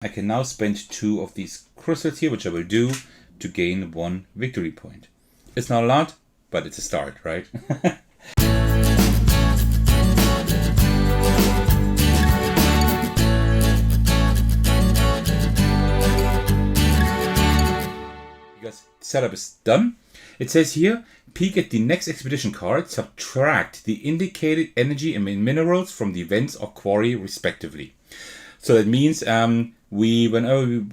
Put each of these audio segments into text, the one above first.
I can now spend 2 of these crystals here, which I will do to gain 1 victory point. It's not a lot, but it's a start, right? Because setup is done. It says here, peek at the next expedition card, subtract the indicated energy and minerals from the events or quarry respectively. So that means whenever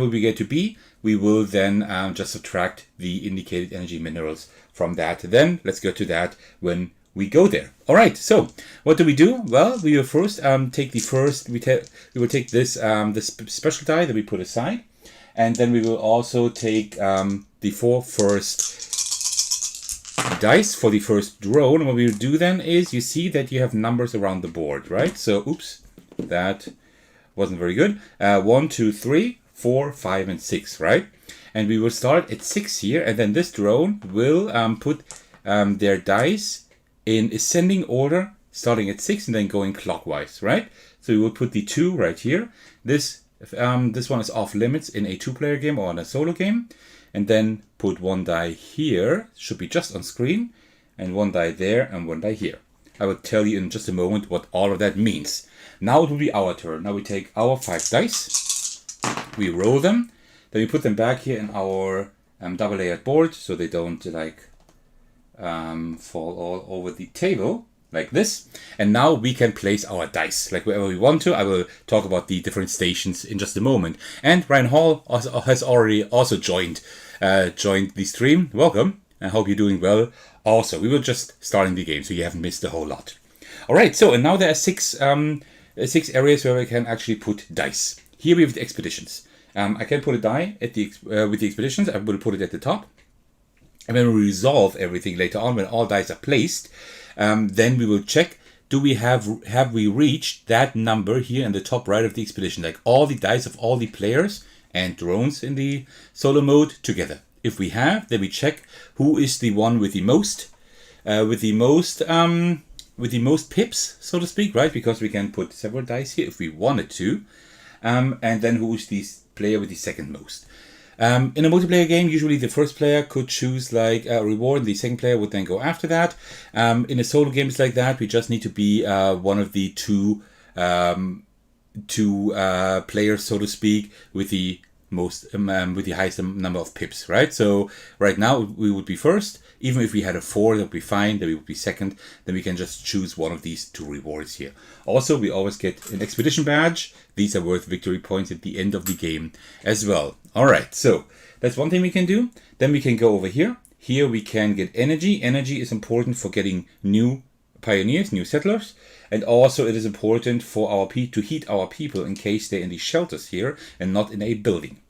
we get to B, we will then just subtract the indicated energy minerals from that. Then let's go to that when we go there. All right. So what do? Well, we will first take the first. We will take this this special die that we put aside, and then we will also take the 4 first dice for the first drone. And what we will do then is, you see that you have numbers around the board, right? So, oops, that wasn't very good. 1, 2, 3, 4, 5, and 6, right? And we will start at 6 here, and then this drone will put their dice in ascending order, starting at 6 and then going clockwise, right? So we will put the 2 right here. This one is off limits in a 2-player game or in a solo game. And then put 1 die here, should be just on screen, and 1 die there and 1 die here. I will tell you in just a moment what all of that means. Now it will be our turn. Now we take our 5 dice, we roll them, then we put them back here in our double layered board so they don't like fall all over the table like this. And now we can place our dice like wherever we want to. I will talk about the different stations in just a moment. And Ryan Hall has already also joined the stream. Welcome. I hope you're doing well. Also, we were just starting the game, so you haven't missed a whole lot. All right. So, and now there are 6 areas where we can actually put dice. Here we have the expeditions. I can put a die at with the expeditions. I will put it at the top. And when we resolve everything later on, when all dice are placed, then we will check, do we have we reached that number here in the top right of the expedition, like all the dice of all the players and drones in the solo mode together. If we have, then we check who is the one with the most pips, so to speak, right? Because we can put several dice here if we wanted to, and then who is the player with the second most. In a multiplayer game, usually the first player could choose like a reward, and the second player would then go after that. In a solo games like that, we just need to be one of the two players, so to speak, with the highest number of pips, right? So right now we would be first. Even if we had a 4, that would be fine. Then we would be second. Then we can just choose one of these 2 rewards here. Also, we always get an expedition badge. These are worth victory points at the end of the game as well. All right, so that's one thing we can do. Then we can go over here. Here we can get energy. Energy is important for getting new pioneers, new settlers. And also it is important for to heat our people in case they're in the shelters here and not in a building.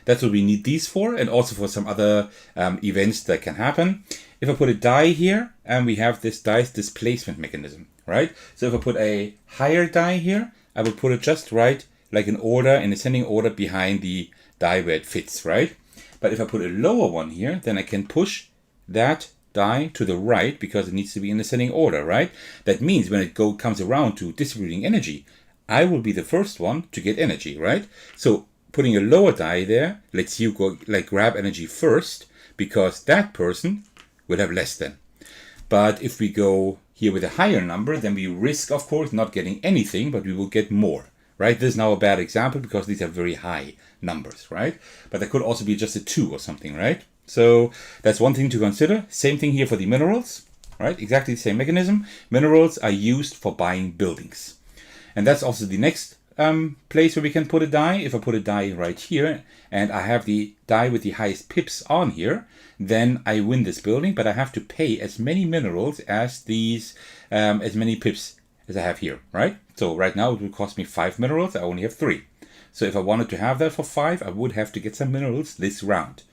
That's what we need these for, and also for some other events that can happen. If I put a die here, and we have this dice displacement mechanism, right? So if I put a higher die here, I will put it just right, like in ascending order behind the die where it fits, right? But if I put a lower one here, then I can push that die to the right because it needs to be in ascending order, right? That means when it comes around to distributing energy, I will be the first one to get energy, right? So putting a lower die there lets you go grab energy first, because that person will have less than. But if we go here with a higher number, then we risk, of course, not getting anything, but we will get more, right? This is now a bad example because these are very high numbers, right? But that could also be just a 2 or something, right? So that's one thing to consider. Same thing here for the minerals, right? Exactly the same mechanism. Minerals are used for buying buildings. And that's also the next place where we can put a die. If I put a die right here and I have the die with the highest pips on here, then I win this building, but I have to pay as many minerals as as many pips as I have here, right? So right now it would cost me 5 minerals. I only have 3. So if I wanted to have that for 5, I would have to get some minerals this round.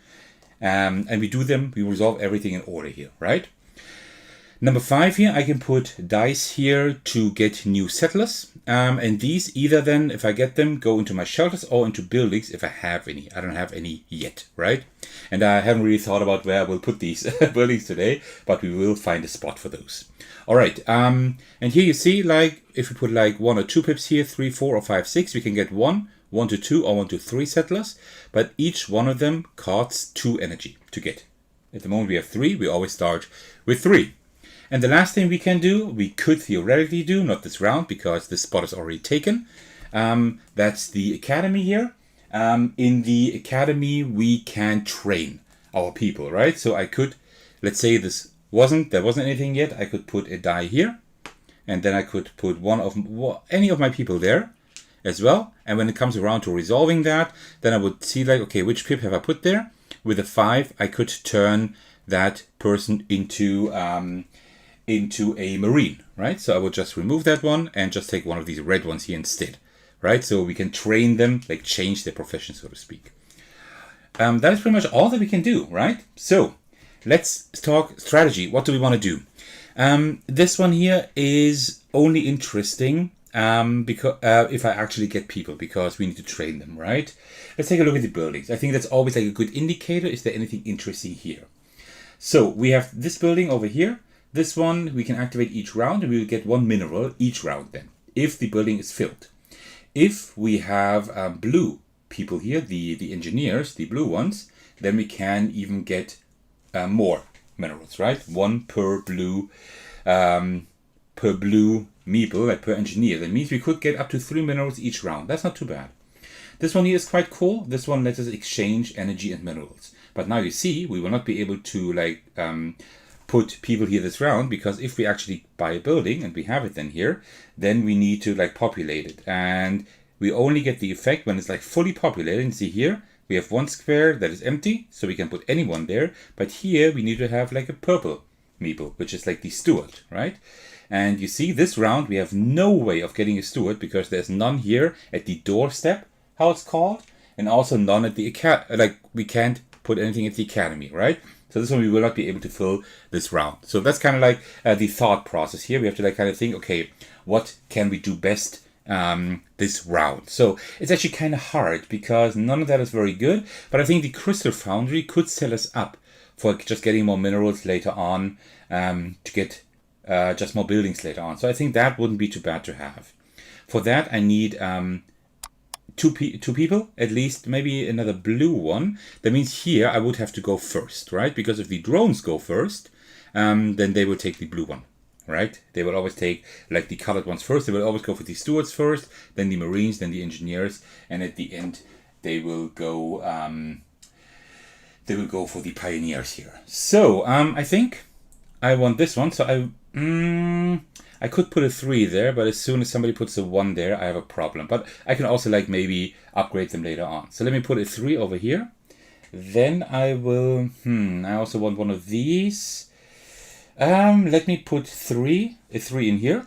And we resolve everything in order here, right? Number 5 here, I can put dice here to get new settlers. And these either then, if I get them, go into my shelters or into buildings if I have any. I don't have any yet, right? And I haven't really thought about where I will put these buildings today, but we will find a spot for those. All right, and here you see, like, if we put like 1 or 2 pips here, 3, 4, or 5, 6, we can get 1 to 2, or 1 to 3 settlers, but each one of them costs 2 energy to get. At the moment we have 3, we always start with 3. And the last thing we can do, we could theoretically do, not this round because this spot is already taken. That's the academy here. In the academy, we can train our people, right? So I could, let's say there wasn't anything yet. I could put a die here, and then I could put any of my people there as well. And when it comes around to resolving that, then I would see like, okay, which pip have I put there? With a 5, I could turn that person into a marine, right? So I will just remove that one and just take one of these red ones here instead, right? So we can train them, like change their profession, so to speak. That is pretty much all that we can do, right? So let's talk strategy. What do we want to do? This one here is only interesting because if I actually get people, because we need to train them, right? Let's take a look at the buildings. I think that's always like a good indicator. Is there anything interesting here? So we have this building over here. This one we can activate each round, and we will get 1 mineral each round then, if the building is filled. If we have blue people here, the engineers, the blue ones, then we can even get more minerals, right? 1 per blue meeple, like per engineer. That means we could get up to 3 minerals each round. That's not too bad. This one here is quite cool. This one lets us exchange energy and minerals. But now you see, we will not be able to like put people here this round, because if we actually buy a building and we have it then here, then we need to like populate it, and we only get the effect when it's like fully populated. And see here we have 1 square that is empty, so we can put anyone there, but here we need to have like a purple meeple, which is like the steward, right? And you see this round we have no way of getting a steward because there's none here at the doorstep, how it's called, and also none at the like we can't put anything at the academy, right? So this one we will not be able to fill this round. So that's kind of like the thought process here. We have to like kind of think, okay, what can we do best this round? So it's actually kind of hard because none of that is very good. But I think the Crystal Foundry could sell us up for just getting more minerals later on, to get just more buildings later on. So I think that wouldn't be too bad to have. For that I need two people, at least maybe another blue one. That means here I would have to go first, right? Because if the drones go first, then they will take the blue one, right? They will always take like the colored ones first. They will always go for the stewards first, then the marines, then the engineers, and at the end they will go for the pioneers here. So I think I want this one. So I could put a 3 there, but as soon as somebody puts a 1 there, I have a problem. But I can also like maybe upgrade them later on. So let me put a 3 over here. Then I will, I also want one of these. Let me put a 3 in here.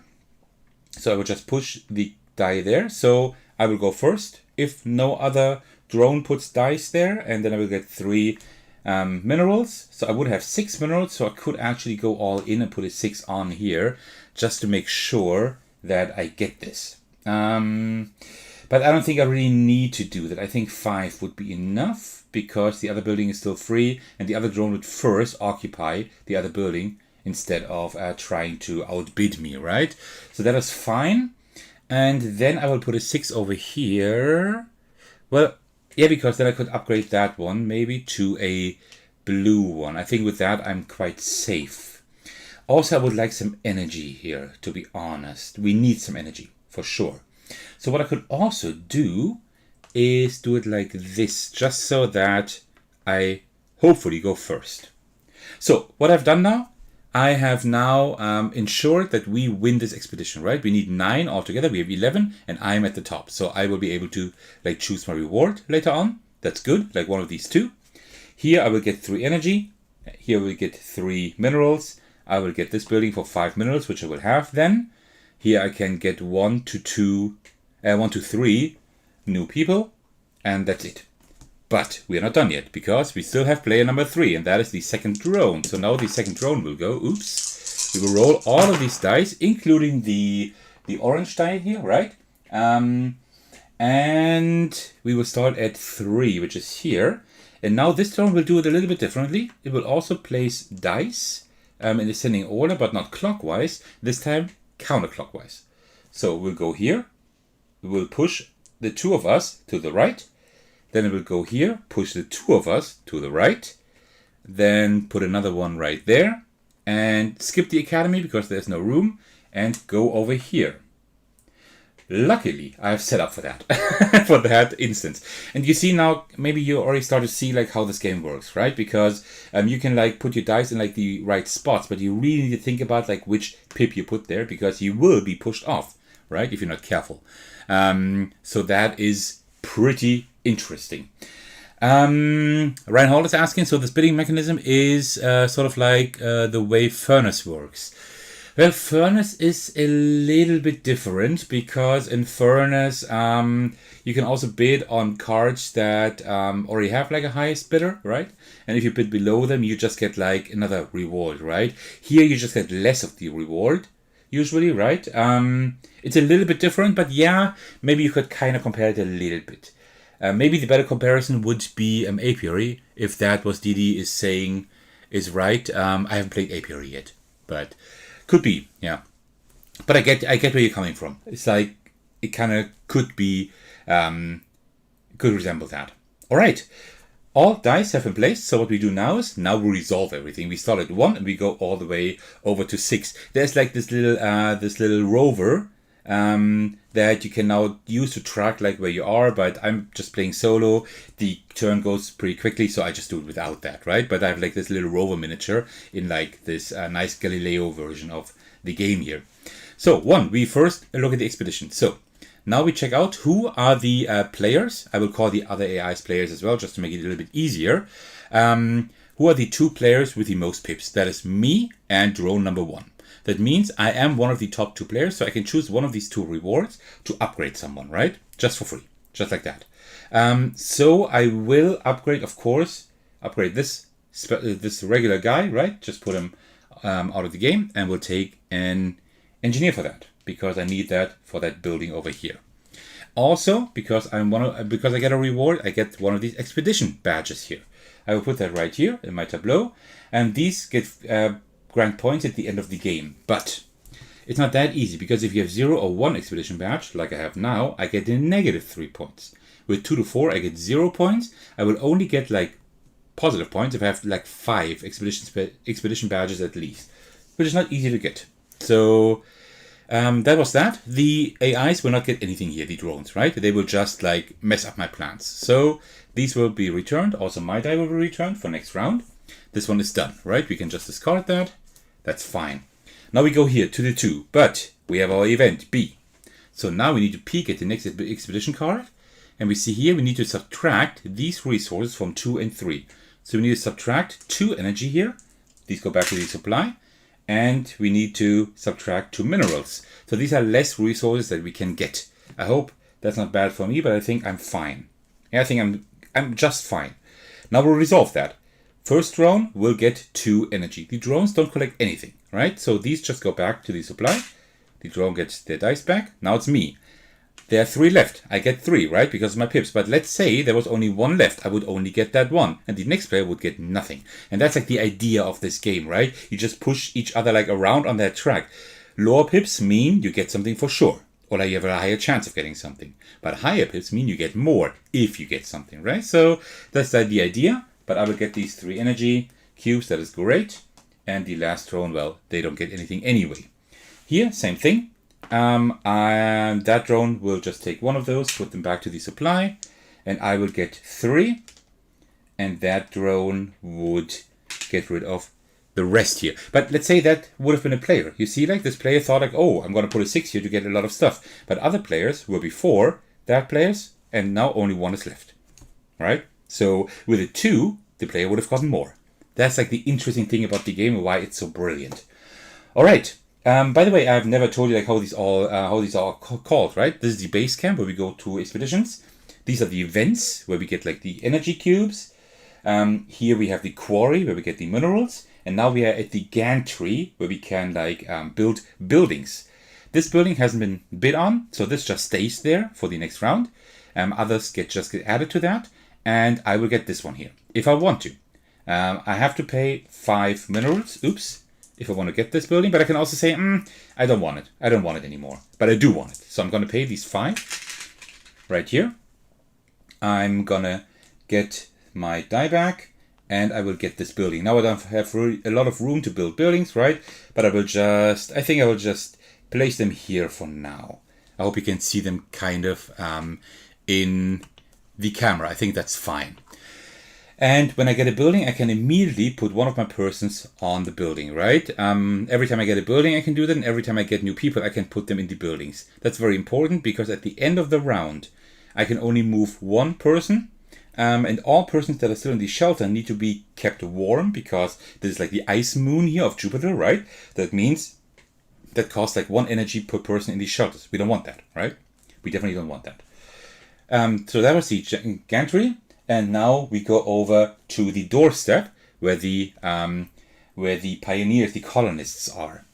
So I will just push the die there. So I will go first. If no other drone puts dice there, and then I will get 3 minerals. So I would have 6 minerals, so I could actually go all in and put a 6 on here, just to make sure that I get this. But I don't think I really need to do that. I think 5 would be enough, because the other building is still free, and the other drone would first occupy the other building instead of trying to outbid me, right? So that is fine. And then I will put a 6 over here. Well, yeah, because then I could upgrade that one maybe to a blue one. I think with that I'm quite safe. Also, I would like some energy here, to be honest. We need some energy, for sure. So what I could also do is do it like this, just so that I hopefully go first. So what I've done now, I have now ensured that we win this expedition, right? We need 9 altogether. We have 11, and I'm at the top. So I will be able to like choose my reward later on. That's good, like one of these 2. Here I will get 3 energy. Here we get 3 minerals. I will get this building for 5 minerals, which I will have then. Here I can get 1 to 3 new people, and that's it. But we are not done yet, because we still have player number 3, and that is the second drone. So now the second drone will go, We will roll all of these dice, including the orange die here, right? And we will start at 3, which is here. And now this turn will do it a little bit differently. It will also place dice in descending order, but not clockwise. This time, counterclockwise. So we'll go here. We will push the 2 of us to the right. Then it will go here, push the 2 of us to the right. Then put another one right there. And skip the academy because there's no room. And go over here. Luckily, I have set up for that, for that instance. And you see now, maybe you already start to see like how this game works, right? Because you can like put your dice in like the right spots, but you really need to think about like which pip you put there because you will be pushed off, right? If you're not careful. So that is pretty interesting. Reinhold is asking, so this bidding mechanism is sort of like the way Furnace works. Well, Furnace is a little bit different because in Furnace you can also bid on cards that already have like a highest bidder, right? And if you bid below them, you just get like another reward, right? Here you just get less of the reward, usually, right? It's a little bit different, but yeah, maybe you could kind of compare it a little bit. Maybe the better comparison would be Apiary, if that was Didi is saying is right. I haven't played Apiary yet, but could be, yeah. But I get where you're coming from. It's like it kind of could be, could resemble that. All right, all dice have been placed. So what we do now is we resolve everything. We start at 1 and we go all the way over to 6. There's like this little rover that you can now use to track like where you are, but I'm just playing solo. The turn goes pretty quickly, so I just do it without that, right? But I have like this little rover miniature in like this nice Galileo version of the game here. So we first look at the expedition. So now we check out who are the players. I will call the other AIs players as well, just to make it a little bit easier. Who are the 2 players with the most pips? That is me and drone number 1. That means I am one of the top 2 players, so I can choose one of these 2 rewards to upgrade someone, right? Just for free, just like that. So I will upgrade, of course, this regular guy, right? Just put him out of the game, and we'll take an engineer for that because I need that for that building over here. Also, because I get a reward, I get one of these expedition badges here. I will put that right here in my tableau, and these get grant points at the end of the game. But it's not that easy because if you have 0 or 1 expedition badge, like I have now, I get a -3 points. With 2 to 4, I get 0 points. I will only get like positive points if I have like 5 expedition badges at least, which is not easy to get. So that was that. The AIs will not get anything here, the drones, right? They will just like mess up my plans. So these will be returned. Also, my die will be returned for next round. This one is done, right? We can just discard that. That's fine. Now we go here to the 2, but we have our event B. So now we need to peek at the next expedition card. And we see here we need to subtract these resources from 2 and 3. So we need to subtract 2 energy here. These go back to the supply. And we need to subtract 2 minerals. So these are less resources that we can get. I hope that's not bad for me, but I think I'm fine. Yeah, I think I'm just fine. Now we'll resolve that. First drone will get 2 energy. The drones don't collect anything, right? So these just go back to the supply. The drone gets their dice back. Now it's me. There are 3 left. I get 3, right? Because of my pips. But let's say there was only 1 left. I would only get that 1. And the next player would get nothing. And that's like the idea of this game, right? You just push each other like around on that track. Lower pips mean you get something for sure. Or like you have a higher chance of getting something. But higher pips mean you get more if you get something, right? So that's the idea. But I will get these 3 energy cubes. That is great. And the last drone, well, they don't get anything anyway. Here, same thing. And that drone will just take 1 of those, put them back to the supply. And I will get 3. And that drone would get rid of the rest here. But let's say that would have been a player. You see, like this player thought like, oh, I'm going to put a 6 here to get a lot of stuff. But other players were before that players. And now only 1 is left. Right? So with a 2, the player would have gotten more. That's like the interesting thing about the game and why it's so brilliant. All right. By the way, I've never told you like how these are called, right? This is the base camp where we go to expeditions. These are the events where we get like the energy cubes. Here we have the quarry where we get the minerals. And now we are at the gantry where we can like build buildings. This building hasn't been bid on, so this just stays there for the next round. Others just get added to that, and I will get this one here if I want to. I have to pay 5 minerals. Oops. If I want to get this building, but I can also say, I don't want it. I don't want it anymore, but I do want it. So I'm going to pay these 5 right here. I'm going to get my die back, and I will get this building. Now I don't have a lot of room to build buildings, right? But I think I will just place them here for now. I hope you can see them kind of in the camera. I think that's fine. And when I get a building, I can immediately put one of my persons on the building, right? Every time I get a building, I can do that. And every time I get new people, I can put them in the buildings. That's very important because at the end of the round, I can only move one person. And all persons that are still in the shelter need to be kept warm because this is like the ice moon here of Jupiter, right? That means that costs like 1 energy per person in these shelters. We don't want that, right? We definitely don't want that. So that was the gantry. And now we go over to the doorstep where the pioneers, the colonists are.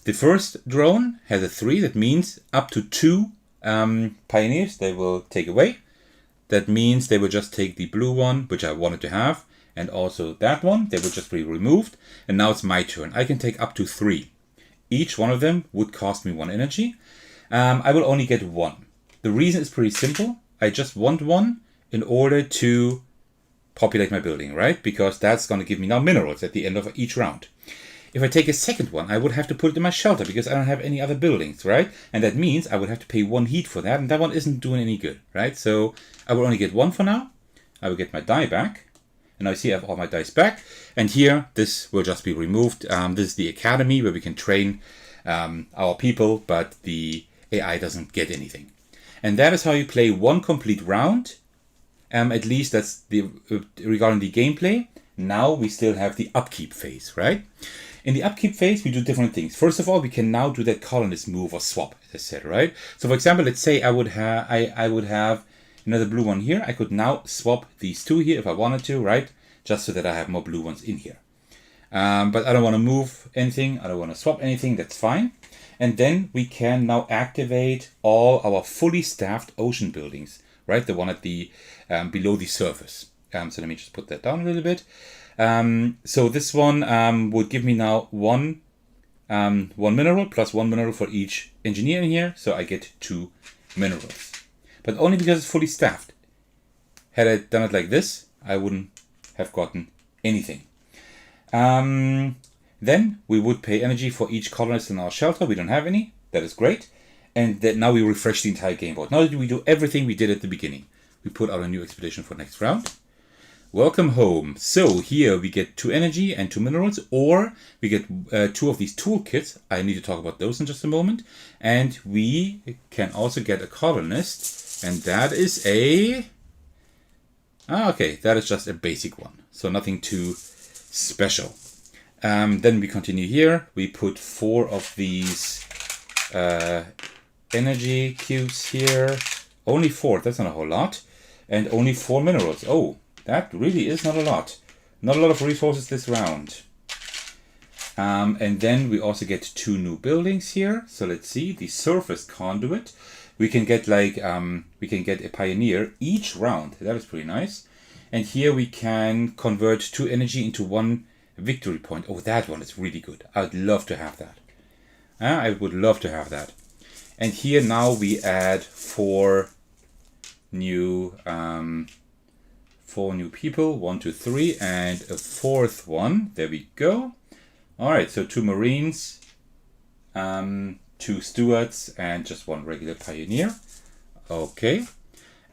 The first drone has a 3. That means up to 2 pioneers they will take away. That means they will just take the blue one, which I wanted to have, and also that one. They will just be removed. And now it's my turn. I can take up to 3. Each one of them would cost me 1 energy. I will only get 1. The reason is pretty simple. I just want 1 in order to populate my building, right? Because that's going to give me now minerals at the end of each round. If I take a second one, I would have to put it in my shelter because I don't have any other buildings, right? And that means I would have to pay 1 heat for that, and that one isn't doing any good, right? So I will only get 1 for now. I will get my die back. And now you see I have all my dice back. And here, this will just be removed. This is the academy where we can train our people, but the AI doesn't get anything. And that is how you play 1 complete round. At least that's regarding the gameplay. Now we still have the upkeep phase, right? In the upkeep phase, we do different things. First of all, we can now do that colonist move or swap, as I said, right? So for example, let's say I would have another blue one here. I could now swap these 2 here if I wanted to, right? Just so that I have more blue ones in here. But I don't want to move anything. I don't want to swap anything. That's fine. And then we can now activate all our fully staffed ocean buildings, right? The one at the below the surface. So let me just put that down a little bit. So this one would give me now one mineral plus 1 mineral for each engineer in here. So I get 2 minerals, but only because it's fully staffed. Had I done it like this, I wouldn't have gotten anything. Then we would pay energy for each colonist in our shelter. We don't have any. That is great. And then now we refresh the entire game board. Now that we do everything we did at the beginning. We put out a new expedition for next round. Welcome home. So here we get 2 energy and 2 minerals, or we get 2 of these toolkits. I need to talk about those in just a moment. And we can also get a colonist, and that is a... okay, that is just a basic one. So nothing too special. Then we continue here. We put 4 of these energy cubes here. Only 4, that's not a whole lot. And only 4 minerals. Oh, that really is not a lot. Not a lot of resources this round. And then we also get 2 new buildings here. So let's see, the surface conduit. We can get like, we can get a pioneer each round. That is pretty nice. And here we can convert 2 energy into 1 victory point. Oh, that one is really good. I'd love to have that. I would love to have that. And here now we add 4 new people. 1, 2, 3, and a 4th one. There we go. All right, so 2 Marines, 2 stewards, and just 1 regular pioneer. Okay,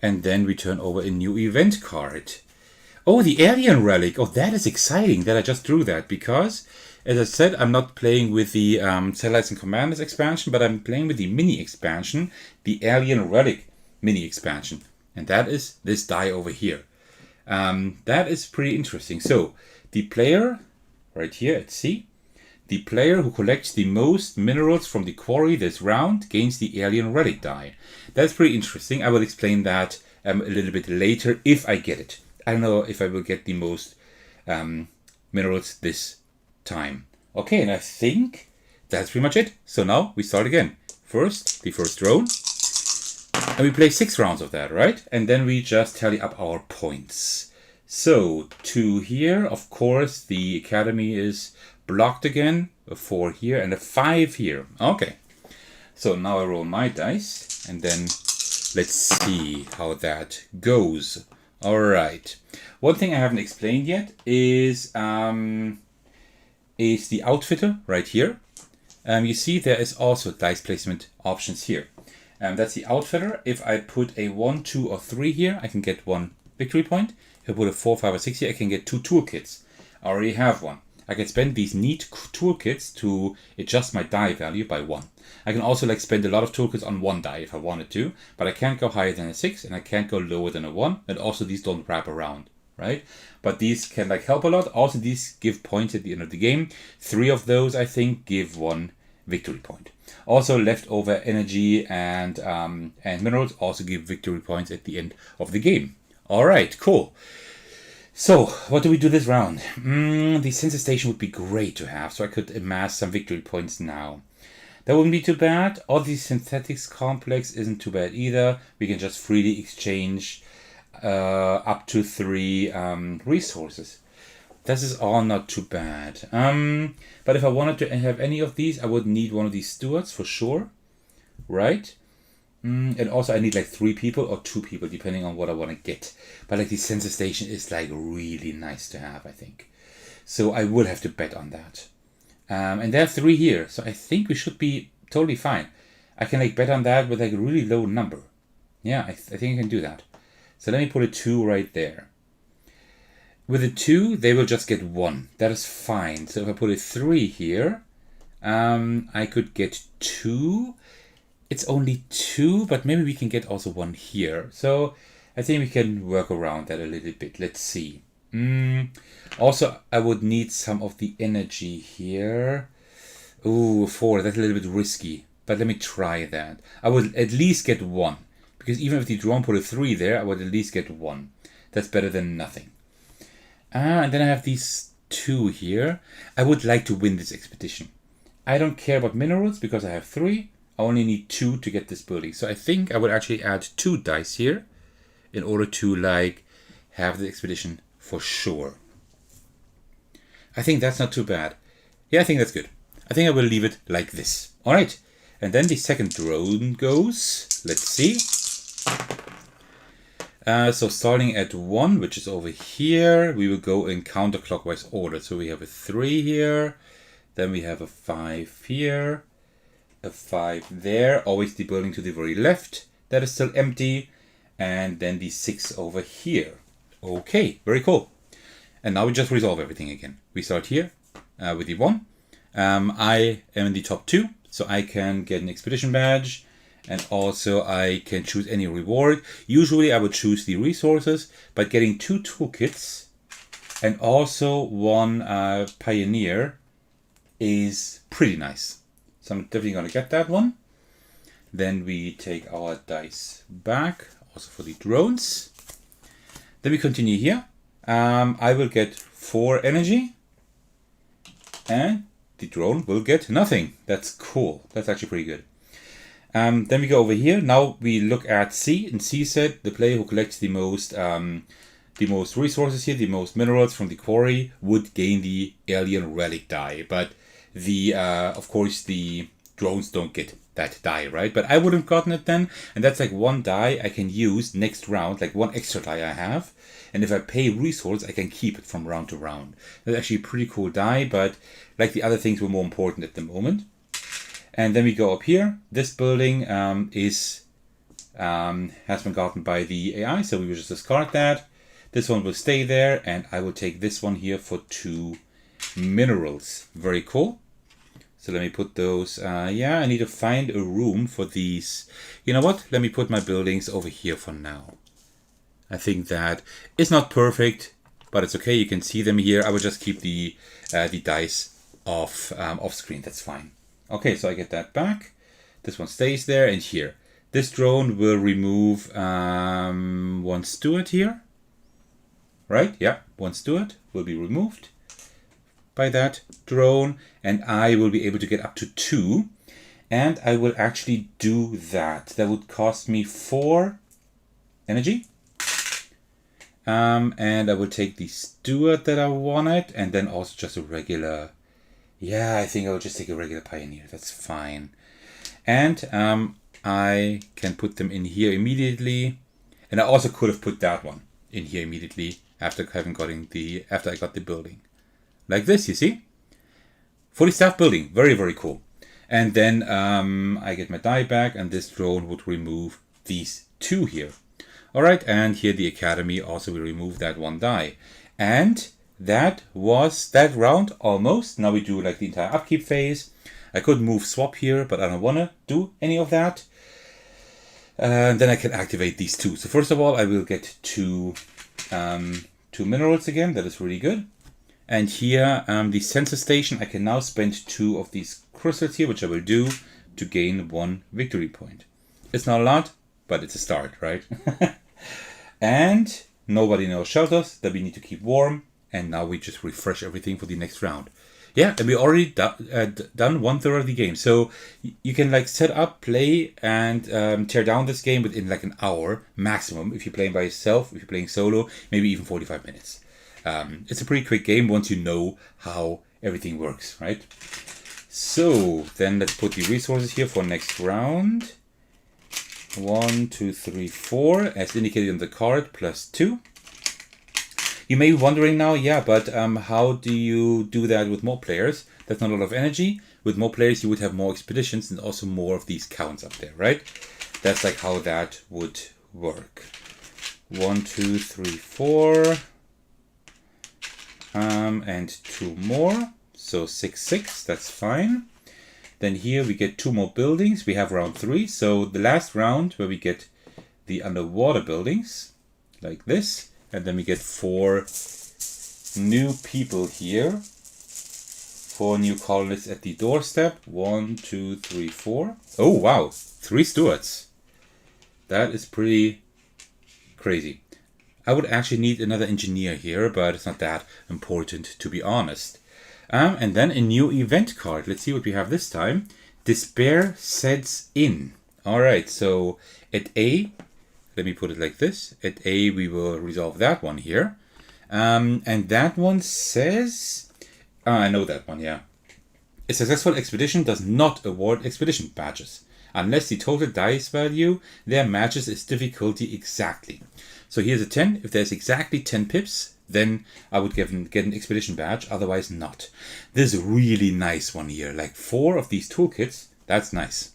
and then we turn over a new event card. Oh, the alien relic. Oh, that is exciting that I just drew that, because as I said, I'm not playing with the Satellites and Commanders expansion, but I'm playing with the mini expansion, the alien relic mini expansion. And that is this die over here. That is pretty interesting. So the player, right here at C, the player who collects the most minerals from the quarry this round gains the alien relic die. That's pretty interesting. I will explain that a little bit later if I get it. I don't know if I will get the most minerals this time. Okay, and I think that's pretty much it. So now we start again. First, the first drone. And we play 6 rounds of that, right? And then we just tally up our points. So 2 here. Of course, the academy is blocked again. A 4 here and a 5 here. Okay. So now I roll my dice. And then let's see how that goes. All right. One thing I haven't explained yet is the outfitter right here. You see there is also dice placement options here. That's the outfitter. If I put a 1, 2, or 3 here, I can get 1 victory point. If I put a 4, 5, or 6 here, I can get 2 toolkits. I already have one. I can spend these neat toolkits to adjust my die value by 1. I can also spend a lot of toolkits on 1 die if I wanted to, but I can't go higher than a 6 and I can't go lower than a 1. And also these don't wrap around, right? But these can help a lot. Also these give points at the end of the game. 3 of those I think give 1 victory point. Also leftover energy and minerals also give victory points at the end of the game. All right, cool. So, what do we do this round? The sensor station would be great to have, so I could amass some victory points now. That wouldn't be too bad. All the synthetics complex isn't too bad either. We can just freely exchange up to 3 resources. This is all not too bad. But if I wanted to have any of these, I would need one of these stewards for sure, right? And also I need 3 people or 2 people depending on what I want to get. But the sensor station is really nice to have, I think. So I will have to bet on that. And there are 3 here, so I think we should be totally fine. I can bet on that with a really low number. Yeah, I think I can do that. So let me put a 2 right there. With a 2, they will just get 1. That is fine. So if I put a 3 here, I could get 2. It's only 2, but maybe we can get also 1 here. So I think we can work around that a little bit. Let's see. Also, I would need some of the energy here. Ooh, 4. That's a little bit risky. But let me try that. I would at least get 1. Because even if the drone put a 3 there, I would at least get 1. That's better than nothing. And then I have these 2 here. I would like to win this expedition. I don't care about minerals because I have 3. I only need 2 to get this building. So I think I would actually add 2 dice here in order to have the expedition for sure. I think that's not too bad. Yeah, I think that's good. I think I will leave it like this. All right. And then the second drone goes. Let's see. So starting at 1, which is over here, we will go in counterclockwise order. So we have a 3 here. Then we have a 5 here. A 5 there. Always the building to the very left. That is still empty. And then the 6 over here. Okay, very cool. And now we just resolve everything again. We start here with the 1. I am in the top 2, so I can get an expedition badge. And also I can choose any reward. Usually I would choose the resources, but getting 2 toolkits and also 1 pioneer is pretty nice. So I'm definitely going to get that one. Then we take our dice back, also for the drones. Then we continue here. I will get 4 energy and the drone will get nothing. That's cool. That's actually pretty good. Then we go over here. Now we look at C, and C said the player who collects the most resources here, the most minerals from the quarry, would gain the alien relic die. But the of course the drones don't get that die, right? But I would have gotten it then, and that's 1 die I can use next round, 1 extra die I have. And if I pay resource, I can keep it from round to round. That's actually a pretty cool die, but the other things were more important at the moment. And then we go up here. This building has been gotten by the AI, so we will just discard that. This one will stay there, and I will take this one here for 2 minerals. Very cool. So let me put those. Yeah, I need to find a room for these. You know what? Let me put my buildings over here for now. I think that is not perfect, but it's okay. You can see them here. I will just keep the dice off screen. That's fine. Okay, so I get that back. This one stays there, and here. This drone will remove 1 steward here. Right? Yeah, 1 steward will be removed. by that drone, and I will be able to get up to 2. And I will actually do that. That would cost me 4 energy. And I will take the steward that I wanted, and then also just a regular. Yeah, I think I will just take a regular pioneer. That's fine. And I can put them in here immediately. And I also could have put that one in here immediately after I got the building. Like this, you see? Fully staffed building. Very, very cool. And then I get my die back, and this drone would remove these 2 here. All right, and here the academy also will remove that 1 die. And that was that round almost. Now we do like the entire upkeep phase. I could move swap here, but I don't want to do any of that. And then I can activate these 2. So first of all, I will get 2 minerals again. That is really good. And here, the sensor station, I can now spend 2 of these crystals here, which I will do to gain 1 victory point. It's not a lot, but it's a start, right? And nobody knows shelters that we need to keep warm. And now we just refresh everything for the next round. Yeah, and we already done 1/3 of the game. So you can like set up, play, and tear down this game within like an hour maximum. If you're playing by yourself, if you're playing solo, maybe even 45 minutes. It's a pretty quick game once you know how everything works, right? So then let's put the resources here for next round. 1, 2, 3, 4, as indicated on the card, +2. You may be wondering now, yeah, but how do you do that with more players? That's not a lot of energy. With more players, you would have more expeditions and also more of these counts up there, right? That's like how that would work. 1, 2, 3, 4. And 2 more. So 6, 6, that's fine. Then here we get 2 more buildings. We have round 3. So the last round where we get the underwater buildings, like this. And then we get 4 new people here. 4 new colonists at the doorstep. 1, 2, 3, 4. Oh, wow. 3 stewards. That is pretty crazy. I would actually need another engineer here, but it's not that important, to be honest. And then a new event card. Let's see what we have this time. Despair sets in. All right, so at A, let me put it like this. At A, we will resolve that one here. And that one says... I know that one, yeah. A successful expedition does not award expedition badges, unless the total dice value their matches its difficulty exactly. So here's a 10. If there's exactly 10 pips, then I would get an expedition badge, otherwise not. This is a really nice one here. Like 4 of these toolkits, that's nice.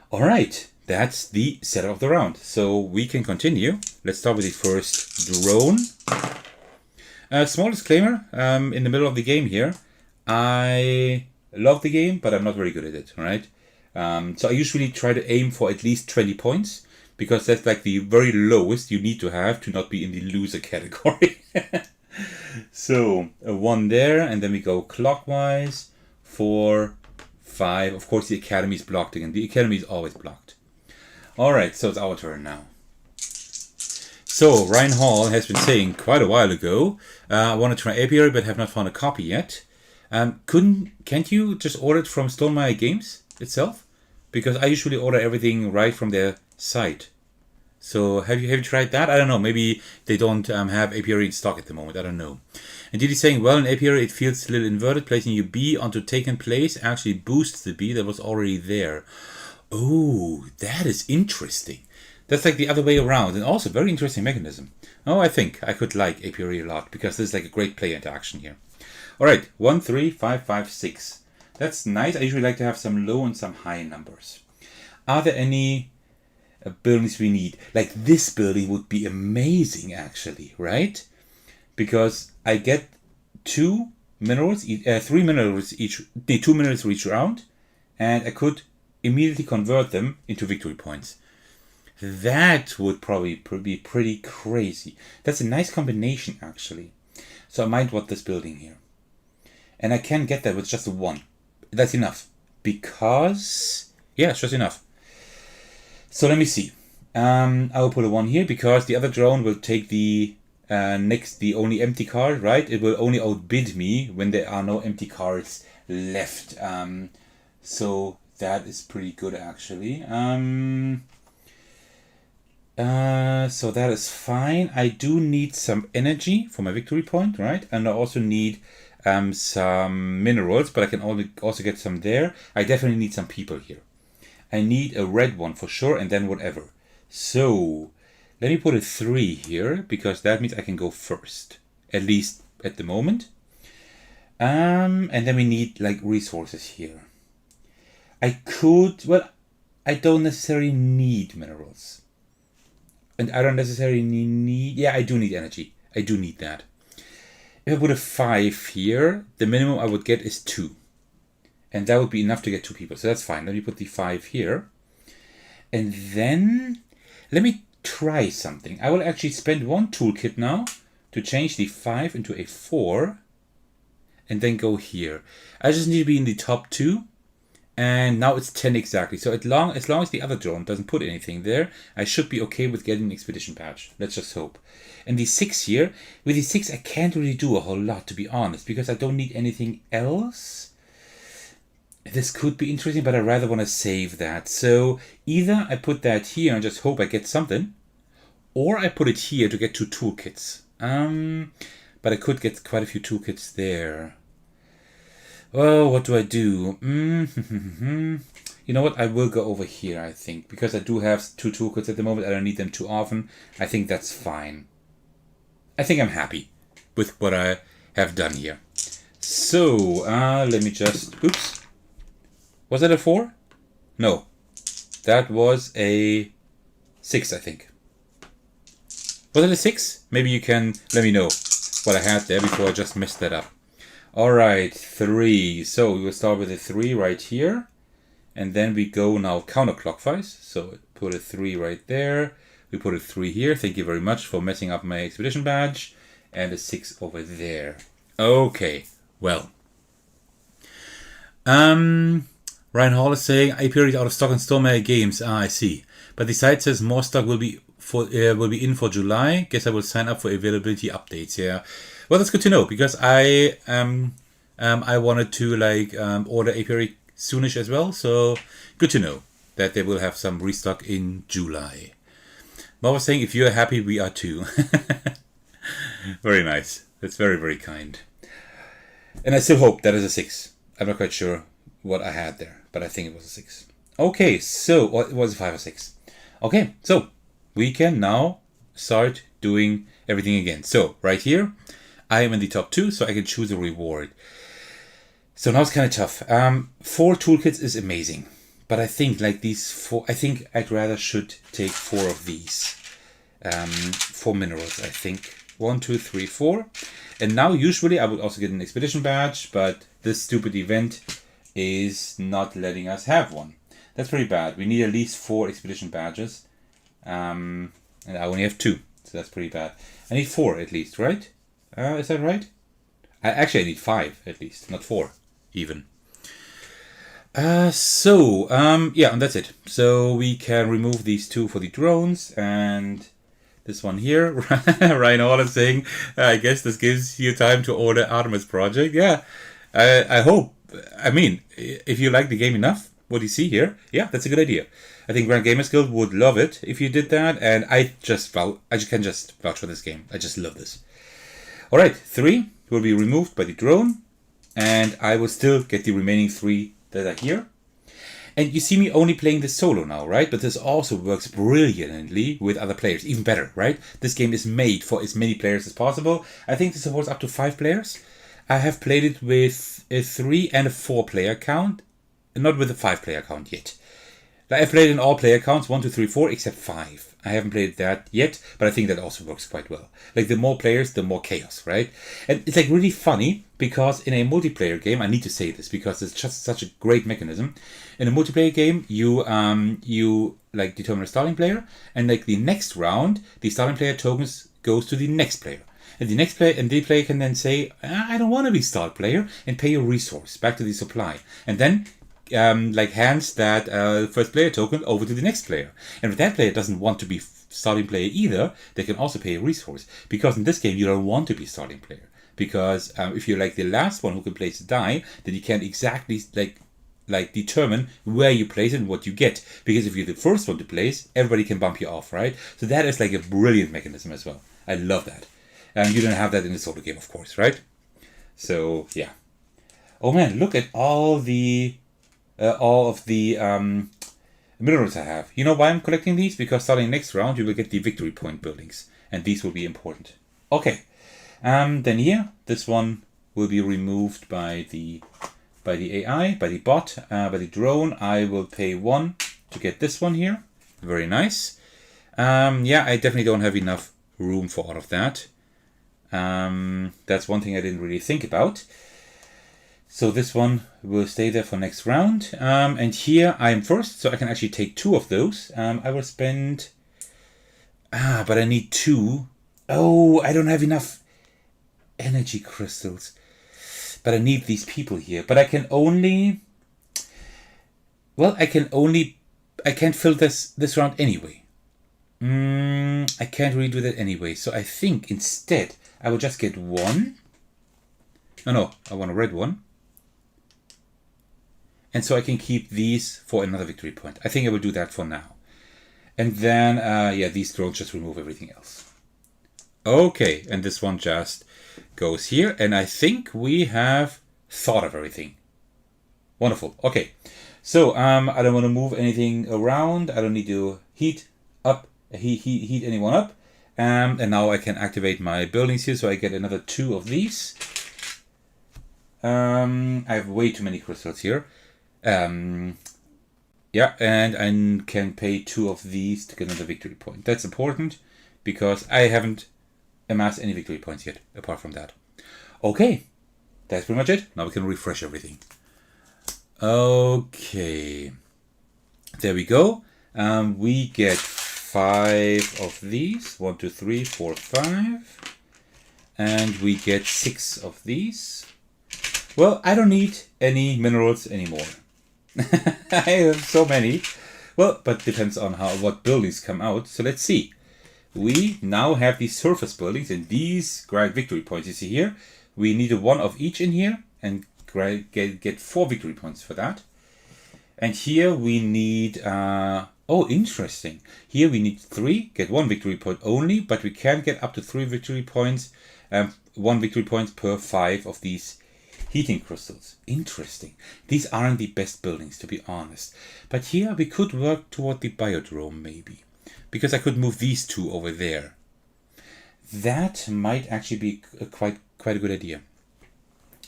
All right, that's the setup of the round. So we can continue. Let's start with the first drone. Small disclaimer, in the middle of the game here, I love the game, but I'm not very good at it, all right? So I usually try to aim for at least 20 points, because that's like the very lowest you need to have to not be in the loser category. So a 1 there, and then we go clockwise. 4, 5. Of course, the academy is blocked again. The academy is always blocked. All right, so it's our turn now. So Ryan Hall has been saying quite a while ago, I want to try Apiary, but have not found a copy yet. Can't you just order it from Stonemaier Games itself? Because I usually order everything right from their site. So have you tried that? I don't know. Maybe they don't have Apiary in stock at the moment. I don't know. And Diddy's saying, well, in Apiary it feels a little inverted. Placing your B onto taken place actually boosts the B that was already there. Oh, that is interesting. That's like the other way around, and also very interesting mechanism. Oh, I think I could like Apiary a lot, because there's like a great player interaction here. All right, 1, 3, 5, 5, 6. That's nice. I usually like to have some low and some high numbers. Are there any buildings we need? Like this building would be amazing, actually, right? Because I get 2 minerals, 3 minerals each, 2 minerals for each round, and I could immediately convert them into victory points. That would probably be pretty crazy. That's a nice combination, actually. So I might want this building here. And I can get that with just a 1. That's enough. Because... yeah, it's just enough. So let me see. I will put a 1 here, because the other drone will take the next the only empty card, right? It will only outbid me when there are no empty cards left. So that is pretty good actually. So that is fine. I do need some energy for my victory point, right? And I also need some minerals, but I can also get some there. I definitely need some people here. I need a red one for sure, and then whatever. So let me put a 3 here, because that means I can go first, at least at the moment. And then we need like resources here. I don't necessarily need minerals. And I don't necessarily need... Yeah, I do need energy. I do need that. If I put a 5 here, the minimum I would get is 2. And that would be enough to get 2 people. So that's fine. Let me put the 5 here. And then let me try something. I will actually spend 1 toolkit now to change the 5 into a 4. And then go here. I just need to be in the top 2. And now it's 10 exactly. So as long as the other drone doesn't put anything there, I should be okay with getting an expedition badge. Let's just hope. And the 6 here, with the 6 I can't really do a whole lot, to be honest, because I don't need anything else. This could be interesting, but I rather want to save that. So either I put that here and just hope I get something, or I put it here to get 2 toolkits. But I could get quite a few toolkits there. Well, what do I do? You know what? I will go over here, I think. Because I do have 2 toolkits at the moment. I don't need them too often. I think that's fine. I think I'm happy with what I have done here. So, let me just... Oops. Was that a 4? No. That was a 6, I think. Was it a 6? Maybe you can let me know what I had there before I just messed that up. Alright, 3. So we will start with a 3 right here. And then we go now counterclockwise. So put a 3 right there. We put a 3 here. Thank you very much for messing up my expedition badge. And a 6 over there. Okay, well. Ryan Hall is saying, Apiary is out of stock on Stormare Games. Ah, I see. But the site says more stock will be in for July. Guess I will sign up for availability updates. Yeah. Well, that's good to know, because I wanted to order Apiary soonish as well. So good to know that they will have some restock in July. Bob was saying, if you are happy, we are too. Very nice. That's very, very kind. And I still hope that is a 6. I'm not quite sure what I had there, but I think it was a 6. Okay, so it was a 5 or 6. Okay, so we can now start doing everything again. So right here, I am in the top 2, so I can choose a reward. So now it's kind of tough. 4 toolkits is amazing, but I think like these 4, I think I'd rather should take 4 of these. 4 minerals, I think. 1, 2, 3, 4. And now usually I would also get an expedition badge, but this stupid event is not letting us have one. That's pretty bad. We need at least 4 expedition badges. And I only have 2, so that's pretty bad. I need 4 at least, right? Is that right? I need 5 at least, not 4 even. Yeah, and that's it. So we can remove these 2 for the drones, and this one here. Ryan Hall is saying, I guess this gives you time to order Artemis Project. Yeah, I hope. I mean, if you like the game enough, what you see here, yeah, that's a good idea. I think Grand Gamers Guild would love it if you did that, and I can just vouch for this game. I just love this. Alright, 3 will be removed by the drone, and I will still get the remaining 3 that are here. And you see me only playing this solo now, right? But this also works brilliantly with other players, even better, right? This game is made for as many players as possible. I think this supports up to 5 players. I have played it with a 3 and a 4 player count, not with a 5 player count yet. I've played in all player counts, 1, 2, 3, 4, except 5. I haven't played that yet, but I think that also works quite well. Like, the more players, the more chaos, right? And it's like really funny, because in a multiplayer game, I need to say this because it's just such a great mechanism. In a multiplayer game, you like determine a starting player, and like the next round, the starting player tokens goes to the next player. And the player can then say, I don't want to be start player, and pay a resource back to the supply. And then hands that first player token over to the next player. And if that player doesn't want to be starting player either, they can also pay a resource. Because in this game, you don't want to be starting player. Because if you're like the last one who can place a die, then you can't exactly like determine where you place it and what you get. Because if you're the first one to place, everybody can bump you off, right? So that is like a brilliant mechanism as well. I love that. And you don't have that in the solo game, of course, right? So yeah. Oh man, look at all of the minerals I have. You know why I'm collecting these? Because starting next round, you will get the victory point buildings, and these will be important. Okay. Then here, this one will be removed by the AI, by the bot, by the drone. I will pay 1 to get this one here. Very nice. Yeah, I definitely don't have enough room for all of that. That's one thing I didn't really think about. So this one will stay there for next round. And here I am first, so I can actually take 2 of those. I will spend... but I need 2. Oh, I don't have enough energy crystals. But I need these people here. But I can only... Well, I can't fill this round anyway. I can't really do that anyway. So I think instead I will just get 1. Oh no, I want a red one. And so I can keep these for another victory point. I think I will do that for now. And then, yeah, these drones just remove everything else. Okay, and this one just goes here. And I think we have thought of everything. Wonderful. Okay, so I don't want to move anything around. I don't need to heat anyone up. And now I can activate my buildings here. So I get another 2 of these. I have way too many crystals here. Yeah, and I can pay 2 of these to get another victory point. That's important because I haven't amassed any victory points yet, apart from that. Okay, that's pretty much it. Now we can refresh everything. Okay, there we go. We get 5 of these. 1, 2, 3, 4, 5. And we get 6 of these. Well, I don't need any minerals anymore. I have so many. Well, but depends on what buildings come out. So let's see. We now have these surface buildings and these grant victory points. You see here, we need 1 of each in here and get 4 victory points for that. And here we need, oh, interesting. Here we need 3, get 1 victory point only, but we can get up to 3 victory points, 1 victory point per 5 of these heating crystals. Interesting. These aren't the best buildings, to be honest. But here we could work toward the biodrome, maybe. Because I could move these 2 over there. That might actually be quite a good idea.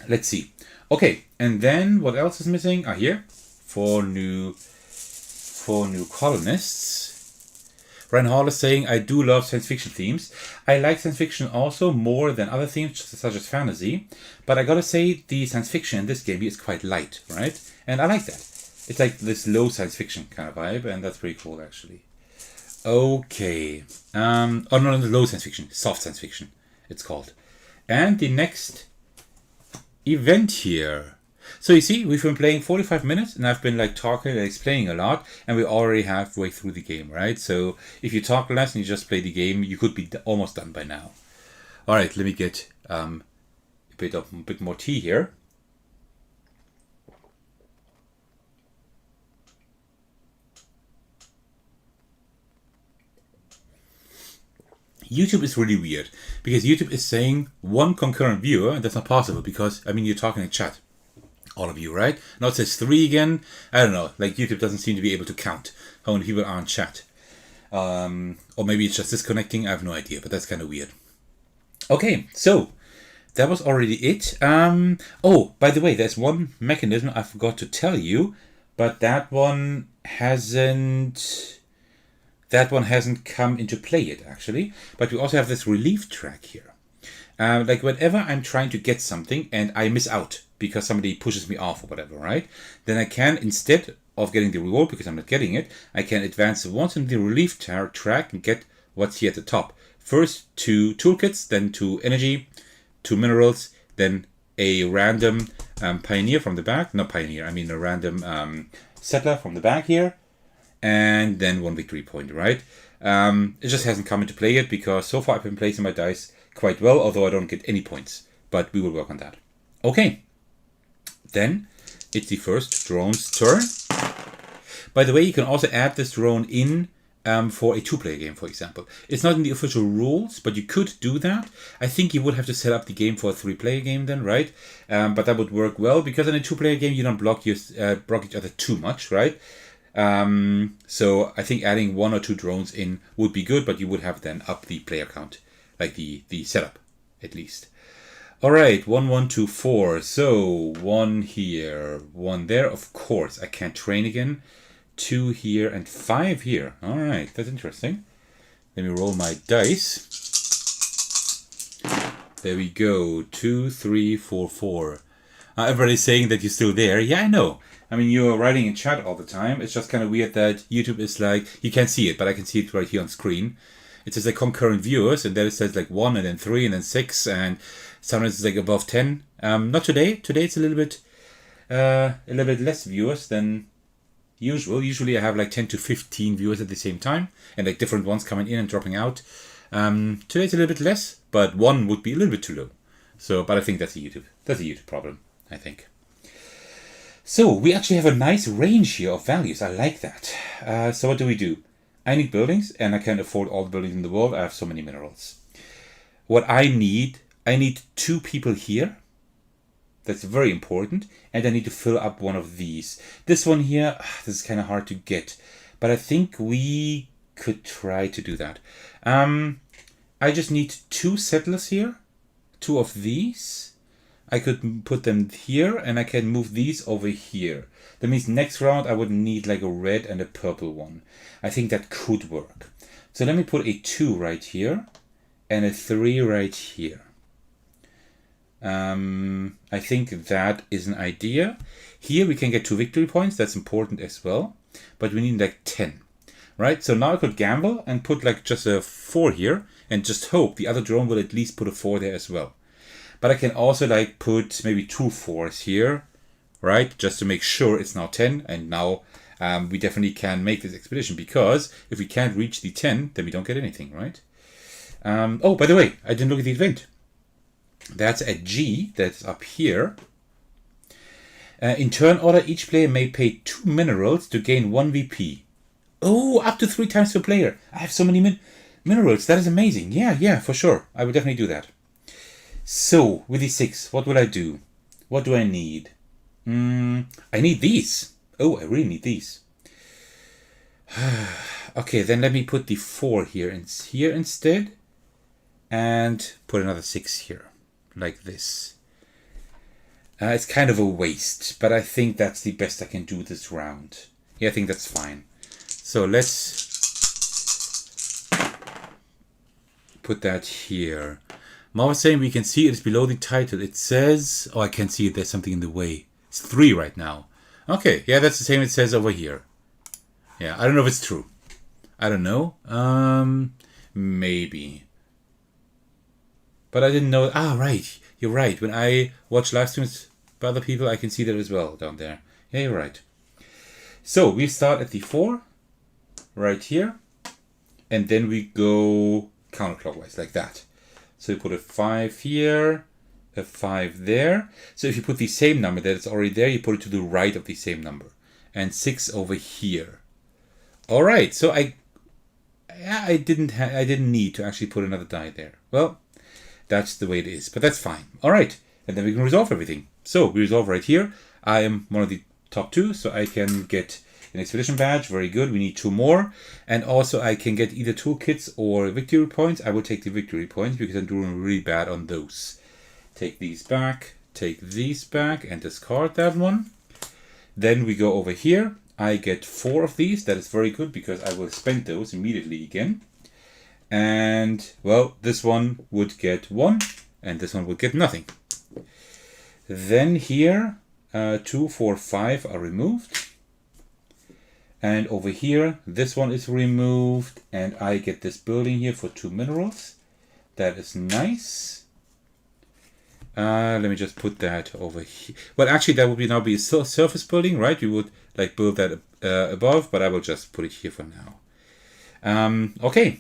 Let's see. Okay, and then what else is missing? Here. 4 new colonists. Ryan Hall is saying, I do love science fiction themes. I like science fiction also more than other themes, such as fantasy. But I gotta say, the science fiction in this game is quite light, right? And I like that. It's like this low science fiction kind of vibe, and that's pretty cool, actually. Okay. Oh, no, low science fiction. Soft science fiction, it's called. And the next event here. So you see, we've been playing 45 minutes and I've been like talking and explaining a lot and we're already halfway through the game, right? So if you talk less and you just play the game, you could be almost done by now. All right, let me get a bit more tea here. YouTube is really weird because YouTube is saying 1 concurrent viewer and that's not possible because, I mean, you're talking in chat. All of you, right? Now it says 3 again. I don't know. Like YouTube doesn't seem to be able to count how many people are in chat. Or maybe it's just disconnecting. I have no idea, but that's kind of weird. Okay, so that was already it. Oh, by the way, there's one mechanism I forgot to tell you, but that one hasn't come into play yet, actually. But we also have this relief track here. Like whenever I'm trying to get something and I miss out because somebody pushes me off or whatever, right? Then I can, instead of getting the reward because I'm not getting it, I can advance once in the relief track and get what's here at the top. First 2 toolkits, then 2 energy, 2 minerals, then a random pioneer from the back. Not pioneer, I mean a random settler from the back here. And then 1 victory point, right? It just hasn't come into play yet because so far I've been placing my dice quite well, although I don't get any points. But we will work on that. Okay, then it's the first drone's turn. By the way, you can also add this drone in for a 2-player game, for example. It's not in the official rules, but you could do that. I think you would have to set up the game for a 3-player game then, right? But that would work well, because in a 2-player game, you don't block each other too much, right? So I think adding 1 or 2 drones in would be good, but you would have then up the player count, like the setup, at least. All right, 1, 1, 2, 4. So 1 here, 1 there. Of course, I can't train again. 2 here and 5 here. All right, that's interesting. Let me roll my dice. There we go. 2, 3, 4, 4. Everybody's saying that you're still there. Yeah, I know. I mean, you're writing in chat all the time. It's just kind of weird that YouTube is like, you can't see it, but I can see it right here on screen. It says like concurrent viewers, and then it says like 1 and then 3 and then 6, and sometimes it's like above 10. Not today. Today it's a little bit less viewers than usual. Usually I have like 10 to 15 viewers at the same time, and like different ones coming in and dropping out. Today it's a little bit less, but 1 would be a little bit too low. So, but I think that's a YouTube problem, I think. So we actually have a nice range here of values. I like that. So what do? I need buildings, and I can't afford all the buildings in the world. I have so many minerals. What I need 2 people here. That's very important. And I need to fill up one of these. This one here, this is kind of hard to get, but I think we could try to do that. I just need 2 settlers here. 2 of these. I could put them here, and I can move these over here. That means next round I would need like a red and a purple one. I think that could work. So let me put a 2 right here and a 3 right here. I think that is an idea. Here we can get 2 victory points. That's important as well. But we need like 10. Right? So now I could gamble and put like just a 4 here and just hope the other drone will at least put a 4 there as well. But I can also like put maybe 2 4s here, right? Just to make sure it's now 10. And now we definitely can make this expedition, because if we can't reach the 10, then we don't get anything, right? Oh, by the way, I didn't look at the event. That's at G, that's up here. In turn order, each player may pay 2 minerals to gain 1 VP. Oh, up to 3 times per player. I have so many minerals. That is amazing. Yeah, for sure. I will definitely do that. So, with these 6, what will I do? What do I need? I need these. Oh, I really need these. Okay, then let me put the 4 here instead. And put another 6 here. Like this. It's kind of a waste, but I think that's the best I can do this round. Yeah, I think that's fine. So let's put that here. Ma was saying we can see it is below the title. It says, oh, I can't see it. There's something in the way. It's 3 right now. Okay, yeah, that's the same it says over here. Yeah, I don't know if it's true. I don't know. Maybe. But I didn't know. Ah, right. You're right. When I watch live streams by other people, I can see that as well down there. Yeah, you're right. So we start at the 4 right here. And then we go counterclockwise like that. So you put a 5 here, a 5 there. So if you put the same number that's already there, you put it to the right of the same number. And 6 over here. All right. So I didn't need to actually put another die there. Well, that's the way it is, but that's fine. All right. And then we can resolve everything. So we resolve right here. I am one of the top 2, so I can get an expedition badge. Very good. We need 2 more. And also I can get either toolkits or victory points. I will take the victory points because I'm doing really bad on those. Take these back, take these back, and discard that one. Then we go over here. I get 4 of these. That is very good because I will spend those immediately again. And, well, this one would get 1, and this one would get nothing. Then here, 2, 4, 5 are removed. And over here, this one is removed, and I get this building here for 2 minerals. That is nice. Let me just put that over here. Well, actually, that would now be a surface building, right? We would like build that above, but I will just put it here for now. Okay.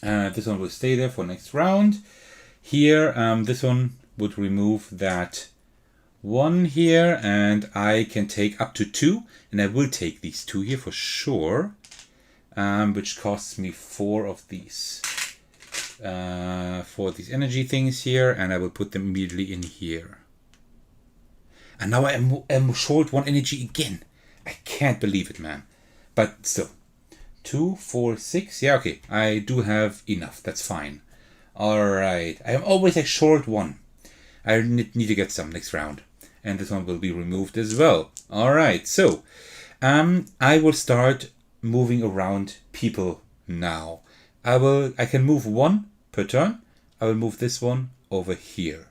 This one will stay there for next round. Here, this one would remove that one here, and I can take up to 2, and I will take these 2 here for sure, which costs me 4 of these. 4 of these energy things here, and I will put them immediately in here. And now I am short 1 energy again. I can't believe it, man. But still. 2, 4, 6. Yeah, okay. I do have enough. That's fine. Alright. I am always like short 1. I need to get some next round. And this one will be removed as well. Alright, so I will start moving around people now. I can move 1 per turn. I will move this one over here.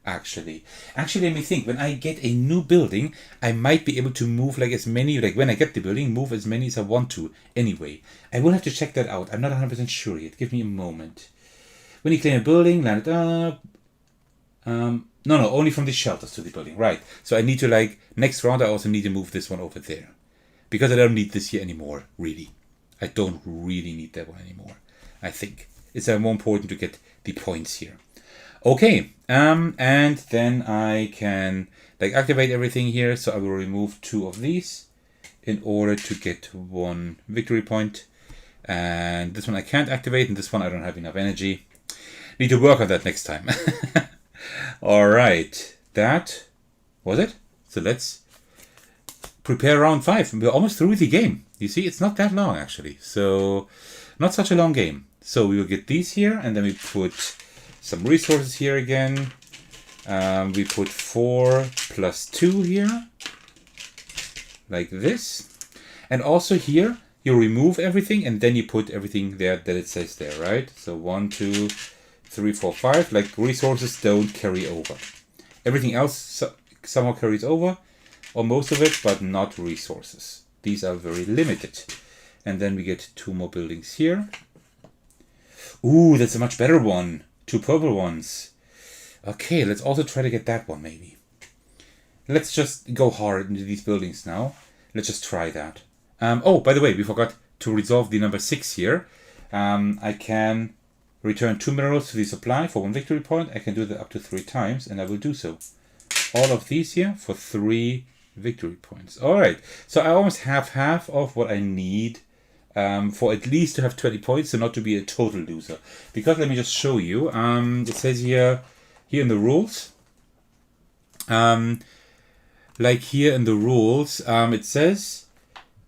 Actually, let me think. When I get a new building, I might be able to move like as many, like when I get the building, move as many as I want to anyway. I will have to check that out. I'm not 100% sure yet. Give me a moment. When you claim a building, land it up. No, only from the shelters to the building. Right. So I need to, like, next round I also need to move this one over there. Because I don't need this here anymore, really. I don't really need that one anymore, I think. It's more important to get the points here. Okay, and then I can, like, activate everything here. So I will remove 2 of these in order to get 1 victory point. And this one I can't activate, and this one I don't have enough energy. Need to work on that next time. Alright, that was it. So let's prepare round 5. We're almost through the game. You see, it's not that long actually. So, not such a long game. So we will get these here, and then we put some resources here again. We put 4 plus 2 here. Like this. And also here, you remove everything, and then you put everything there that it says there, right? So 1, 2, 3, 4, 5. Like, resources don't carry over. Everything else somehow carries over, or most of it, but not resources. These are very limited. And then we get 2 more buildings here. Ooh, that's a much better one. 2 purple ones. Okay, let's also try to get that one, maybe. Let's just go hard into these buildings now. Let's just try that. Oh, by the way, we forgot to resolve the number 6 here. I can return 2 minerals to the supply for 1 victory point. I can do that up to 3 times, and I will do so. All of these here for 3 victory points. Alright, so I almost have half of what I need for at least to have 20 points, so not to be a total loser. Because let me just show you. It says here in the rules, like here in the rules, it says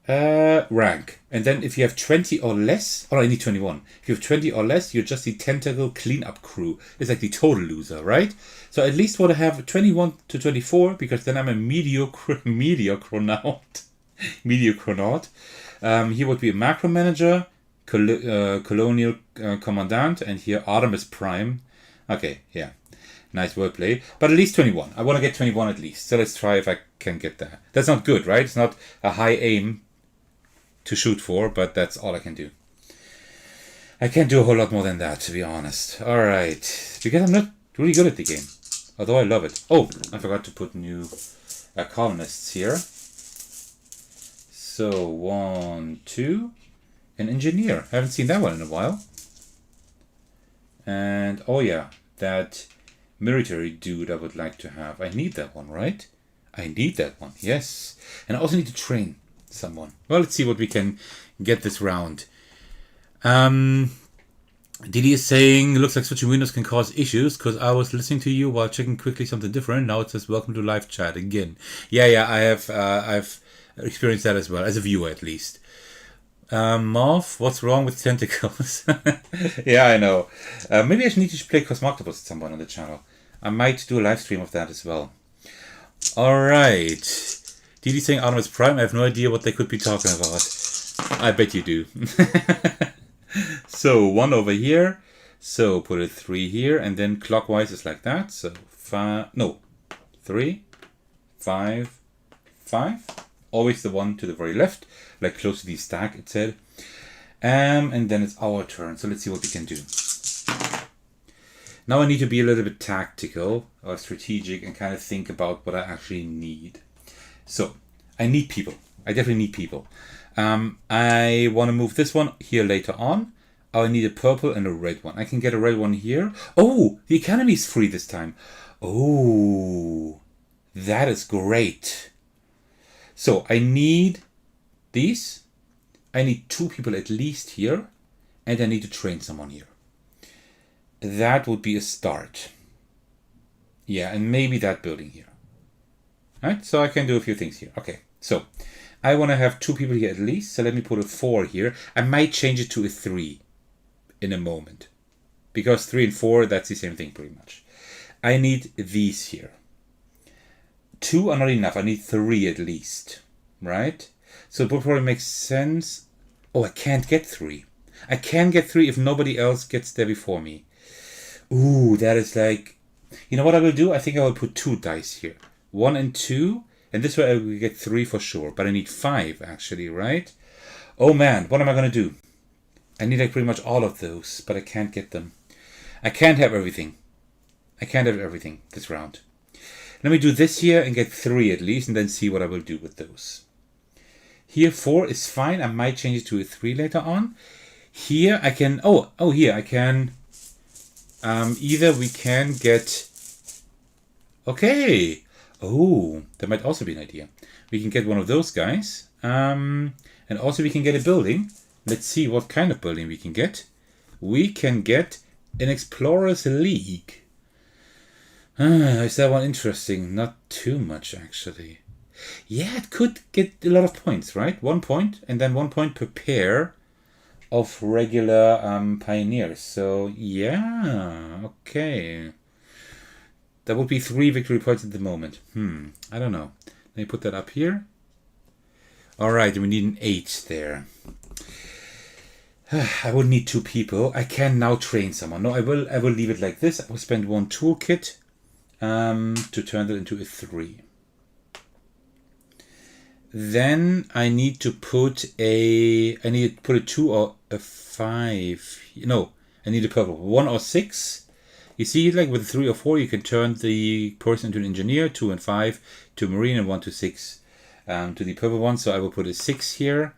rank. And then if you have 20 or less, I need 21. If you have 20 or less, you're just the tentacle cleanup crew. It's like the total loser, right? So at least want to have 21 to 24, because then I'm a mediocronaut. Mediocronaut. Here would be a macro manager, colonial commandant, and here Artemis Prime. Okay, yeah. Nice wordplay. But at least 21. I want to get 21 at least. So let's try if I can get that. That's not good, right? It's not a high aim to shoot for, but that's all I can do. I can't do a whole lot more than that, to be honest. Alright. Because I'm not really good at the game. Although I love it. Oh, I forgot to put new colonists here. So, 1, 2. An engineer. Haven't seen that one in a while. And, oh yeah, that military dude I would like to have. I need that one, right? I need that one, yes. And I also need to train someone. Well, let's see what we can get this round. Didi is saying, looks like switching windows can cause issues, because I was listening to you while checking quickly something different. Now it says, welcome to live chat again. Yeah, I've experienced that as well, as a viewer at least. Marv, what's wrong with tentacles? Yeah, I know. Maybe I need to play Cosmoctopus at some point on the channel. I might do a live stream of that as well. Alright. Didi saying Artemis Prime, I have no idea what they could be talking about. I bet you do. So, 1 over here. So, put a 3 here, and then clockwise is like that. So, 3, 5, 5. Always the one to the very left, like close to the stack, it said. And then it's our turn. So, let's see what we can do. Now I need to be a little bit tactical or strategic and kind of think about what I actually need. So, I need people. I definitely need people. I want to move this one here later on. I need a purple and a red one. I can get a red one here. Oh, the economy is free this time. Oh, that is great. So I need these. I need 2 people at least here. And I need to train someone here. That would be a start. Yeah, and maybe that building here. Right, so I can do a few things here. Okay, so I want to have 2 people here at least. So let me put a 4 here. I might change it to a 3 in a moment. Because 3 and 4, that's the same thing pretty much. I need these here. 2 are not enough. I need 3 at least. Right? So it would probably make sense. Oh, I can't get 3. I can get 3 if nobody else gets there before me. Ooh, that is like... You know what I will do? I think I will put 2 dice here. 1 and 2. And this way I will get 3 for sure. But I need 5 actually, right? Oh man, what am I going to do? I need like pretty much all of those, but I can't get them. I can't have everything. I can't have everything this round. Let me do this here and get 3 at least, and then see what I will do with those. Here 4 is fine. I might change it to a 3 later on. Here I can... Oh, here I can... either we can get... Okay. Oh, that might also be an idea. We can get one of those guys. And also we can get a building. Let's see what kind of building we can get. We can get an Explorers League. Is that one interesting? Not too much, actually. Yeah, it could get a lot of points, right? 1 point, and then 1 point per pair of regular pioneers. So, yeah, okay. That would be 3 victory points at the moment. I don't know. Let me put that up here. All right, we need an 8 there. I would need 2 people. I can now train someone. No, I will leave it like this. I will spend 1 toolkit to turn it into a 3. Then I need to put a 2 or a 5. No, I need a purple. 1 or 6. You see, like with 3 or 4, you can turn the person into an engineer. 2 and 5 to marine, and 1 to 6 to the purple one. So I will put a 6 here.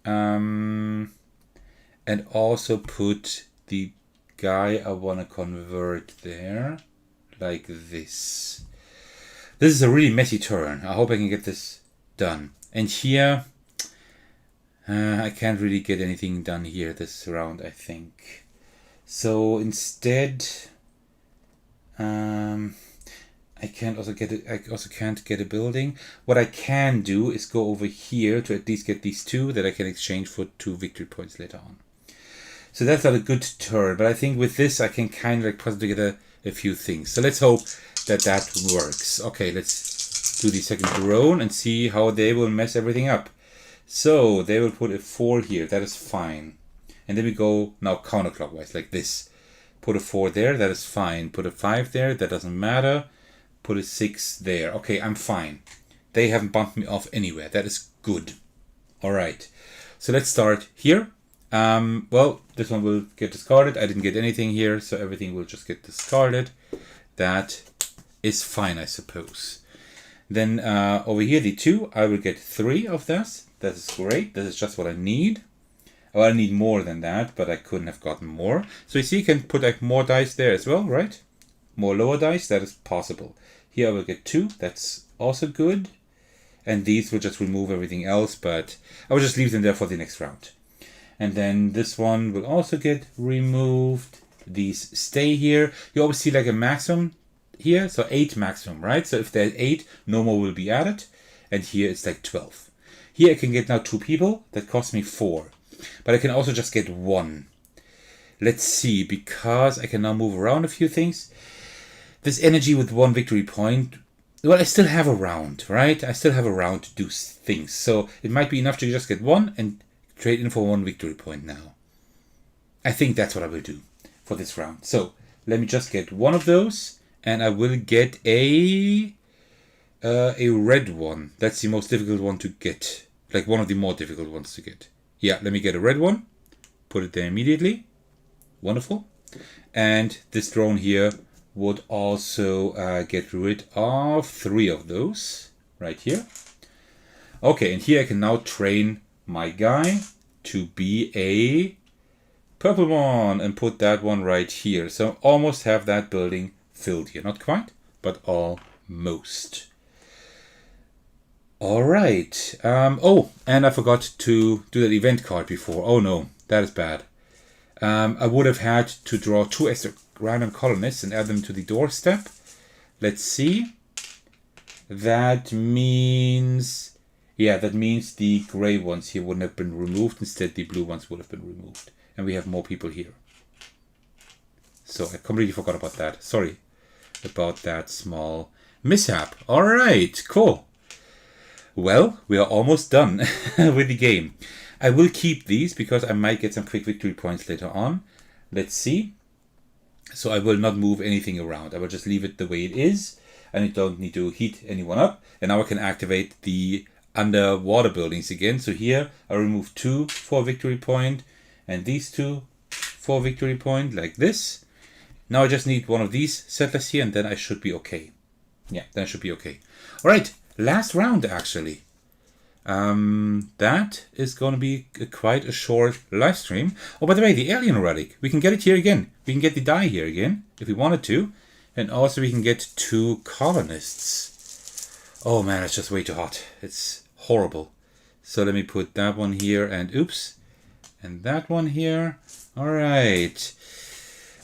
And also put the guy I want to convert there. Like this. This is a really messy turn. I hope I can get this done. And here, I can't really get anything done here this round, I think. So instead, I also can't get a building. What I can do is go over here to at least get these 2 that I can exchange for 2 victory points later on. So that's not a good turn, but I think with this I can kind of like puzzle together a few things. So let's hope that that works. Okay, let's do the second drone and see how they will mess everything up. So they will put a 4 here. That is fine. And then we go now counterclockwise like this. Put a 4 there. That is fine. Put a 5 there. That doesn't matter. Put a 6 there. Okay, I'm fine. They haven't bumped me off anywhere. That is good. All right. So let's start here. Well, this one will get discarded. I didn't get anything here, so everything will just get discarded. That is fine, I suppose. Then over here, the 2, I will get 3 of this. That is great. This is just what I need. Oh, I need more than that, but I couldn't have gotten more. So you see, you can put like more dice there as well, right? More lower dice, that is possible. Here I will get 2. That's also good. And these will just remove everything else, but I will just leave them there for the next round. And then this one will also get removed. These stay here. You always see like a maximum here. So 8 maximum, right? So if there's 8, no more will be added. And here it's like 12. Here I can get now 2 people. That costs me 4. But I can also just get 1. Let's see. Because I can now move around a few things. This energy with 1 victory point. Well, I still have a round, right? I still have a round to do things. So it might be enough to just get 1 and trade in for 1 victory point now. I think that's what I will do for this round. So let me just get 1 of those, and I will get a red one. That's the most difficult one to get. Like one of the more difficult ones to get. Yeah, let me get a red one. Put it there immediately. Wonderful. And this drone here would also get rid of 3 of those right here. Okay, and here I can now train my guy to be a purple one and put that one right here. So almost have that building filled here. Not quite, but almost. All right. Oh, and I forgot to do that event card before. Oh no, that is bad. I would have had to draw 2 extra random colonists and add them to the doorstep. Let's see. That means... yeah, that means the gray ones here wouldn't have been removed. Instead, the blue ones would have been removed. And we have more people here. So I completely forgot about that. Sorry about that small mishap. All right, cool. Well, we are almost done with the game. I will keep these because I might get some quick victory points later on. Let's see. So I will not move anything around. I will just leave it the way it is. And I don't need to heat anyone up. And now I can activate the underwater buildings again. So here I remove 2 for a victory point. And these 2 for a victory point, like this. Now I just need one of these settlers here and then I should be okay. Yeah, then I should be okay. All right, last round actually. That is going to be quite a short live stream. Oh, by the way, the alien relic. We can get it here again. We can get the die here again if we wanted to. And also we can get 2 colonists. Oh man, it's just way too hot. It's horrible. So let me put that one here and oops. And that one here. All right.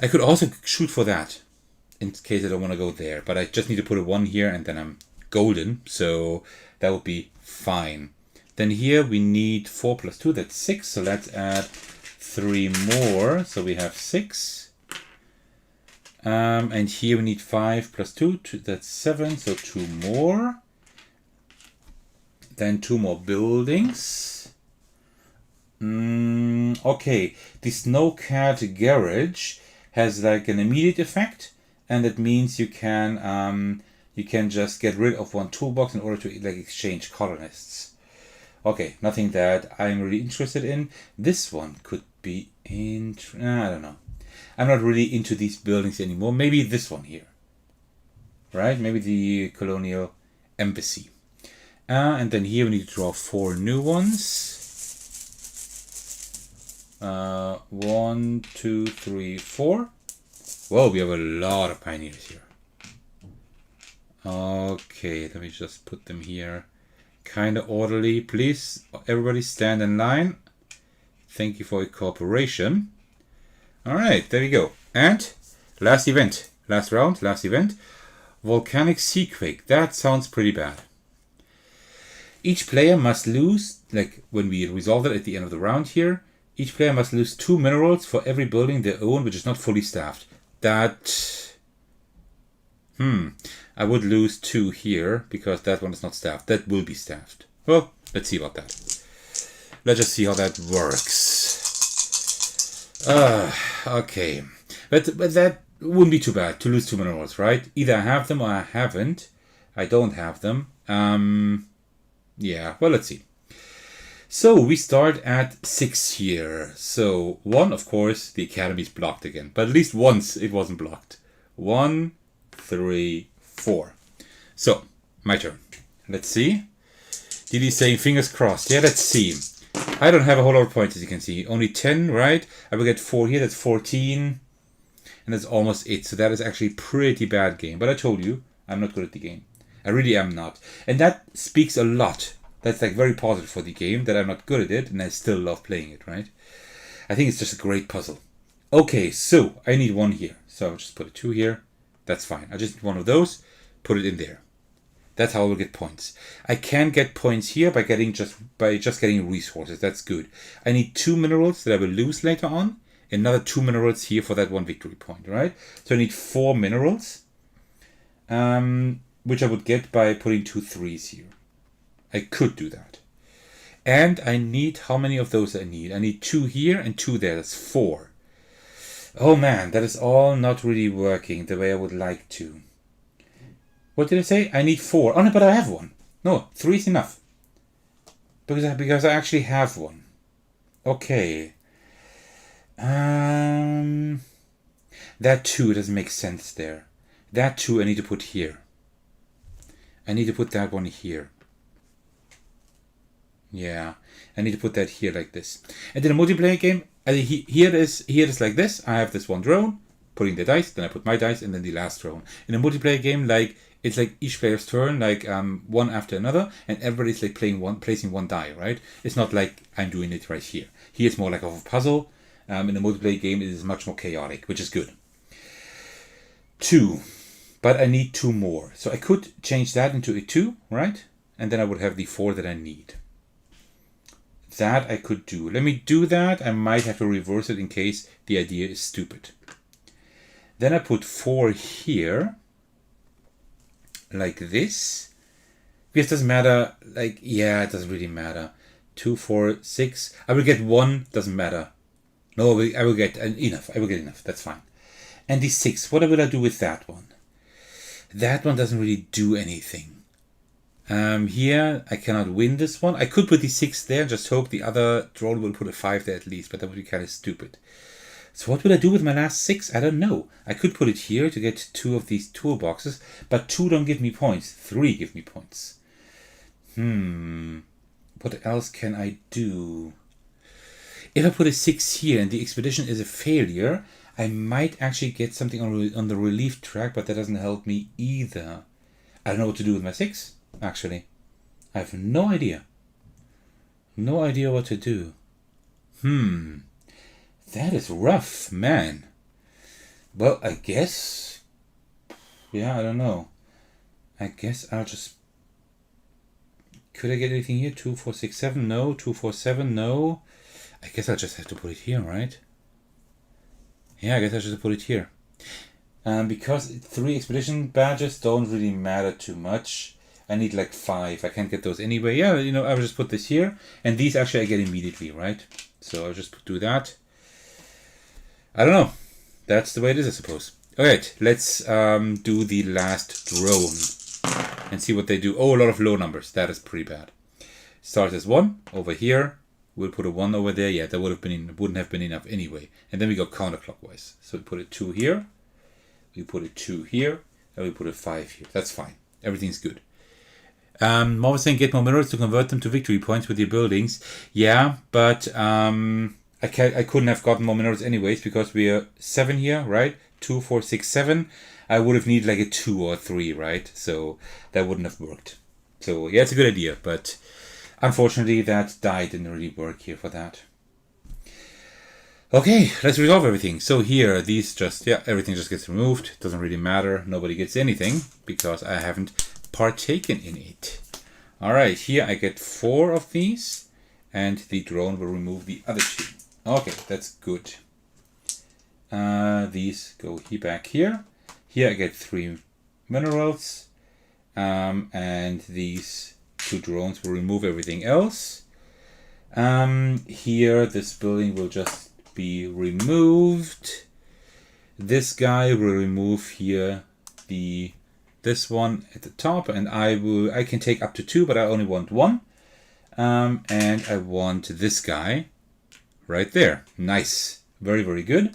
I could also shoot for that in case I don't want to go there. But I just need to put a 1 here and then I'm golden. So that would be fine. Then here we need 4 plus 2. That's 6. So let's add 3 more. So we have 6. And here we need 5 plus 2. That's 7. So 2 more. Then 2 more buildings. Okay, the snowcat garage has like an immediate effect, and that means you can just get rid of 1 toolbox in order to like exchange colonists. Okay, nothing that I'm really interested in. This one could be I don't know. I'm not really into these buildings anymore. Maybe this one here, right? Maybe the colonial embassy. And then here we need to draw 4 new ones. 1, 2, 3, 4. Whoa, we have a lot of pioneers here. Okay, let me just put them here. Kind of orderly. Please, everybody stand in line. Thank you for your cooperation. All right, there we go. And last event. Last round, last event. Volcanic Seaquake. That sounds pretty bad. Each player must lose, like when we resolve it at the end of the round here, each player must lose 2 minerals for every building they own which is not fully staffed. That... I would lose 2 here because that one is not staffed. That will be staffed. Well, let's see about that. Let's just see how that works. Okay. But that wouldn't be too bad to lose 2 minerals, right? Either I have them or I haven't. I don't have them. Yeah, well, let's see. So we start at 6 here. So 1, of course, the academy is blocked again. But at least once it wasn't blocked. 1, 3, 4. So, my turn. Let's see. Didi's saying fingers crossed. Yeah, let's see. I don't have a whole lot of points, as you can see. Only 10, right? I will get 4 here. That's 14. And that's almost it. So that is actually a pretty bad game. But I told you, I'm not good at the game. I really am not. And that speaks a lot. That's like very positive for the game, that I'm not good at it and I still love playing it, right? I think it's just a great puzzle. Okay, so I need 1 here. So I'll just put a 2 here. That's fine. I just need 1 of those. Put it in there. That's how I will get points. I can get points here by just getting resources. That's good. I need 2 minerals that I will lose later on. Another 2 minerals here for that 1 victory point, right? So I need 4 minerals. Which I would get by putting 2 3s here. I could do that. And I need, how many of those I need? I need 2 here and 2 there. That's 4. Oh man, that is all not really working the way I would like to. What did I say? I need 4. Oh no, but I have 1. No, 3 is enough. Because I actually have 1. Okay. That 2 doesn't make sense there. That 2 I need to put here. I need to put that one here. Yeah. I need to put that here like this. And in a multiplayer game, here it is like this. I have this one drone, putting the dice, then I put my dice, and then the last drone. In a multiplayer game, like it's like each player's turn, like one after another, and everybody's like placing one die, right? It's not like I'm doing it right here. Here it's more like a puzzle. In a multiplayer game, it is much more chaotic, which is good. 2, but I need 2 more. So I could change that into a 2, right? And then I would have the 4 that I need. That I could do. Let me do that. I might have to reverse it in case the idea is stupid. Then I put 4 here, like this. Because it doesn't matter, like, yeah, it doesn't really matter. 2, 4, 6. I will get 1, doesn't matter. No, I will get enough. I will get enough. That's fine. And the 6, what will I do with that one? That one doesn't really do anything. Here, I cannot win this one. I could put the 6 there and just hope the other drone will put a 5 there at least, but that would be kind of stupid. So what will I do with my last 6? I don't know. I could put it here to get 2 of these toolboxes, but 2 don't give me points. 3 give me points. What else can I do? If I put a 6 here and the expedition is a failure, I might actually get something on the relief track, but that doesn't help me either. I don't know what to do with my 6, actually. I have no idea. No idea what to do. That is rough, man. Well, I guess... Yeah, I don't know. I guess I'll just... Could I get anything here? 2, 4, 6, 7? No. 2, 4, 7? No. I guess I'll just have to put it here, right? Yeah, I guess I should put it here. Because 3 expedition badges don't really matter too much. I need like 5. I can't get those anyway. Yeah, I will just put this here. And these actually I get immediately, right? So I'll just do that. I don't know. That's the way it is, I suppose. Alright, let's do the last drone. And see what they do. Oh, a lot of low numbers. That is pretty bad. Starts as 1 over here. We'll put a 1 over there. Yeah, that wouldn't have been enough anyway. And then we go counterclockwise. So we put a 2 here. We put a 2 here. And we put a 5 here. That's fine. Everything's good. Mo was saying get more minerals to convert them to victory points with your buildings. Yeah, but I couldn't have gotten more minerals anyways because we are 7 here, right? 2, 4, 6, 7. I would have needed like a 2 or 3, right? So that wouldn't have worked. So yeah, it's a good idea, but unfortunately that die didn't really work here for that. Okay, let's resolve everything. So here, everything just gets removed. Doesn't really matter. Nobody gets anything because I haven't partaken in it. Alright, here I get 4 of these and the drone will remove the other 2. Okay, that's good. These go back here. Here I get 3 minerals. And these 2 drones will remove everything else. Here this building will just be removed. This guy will remove here this one at the top, and I can take up to 2, but I only want 1. And I want this guy right there. Nice. Very, very good.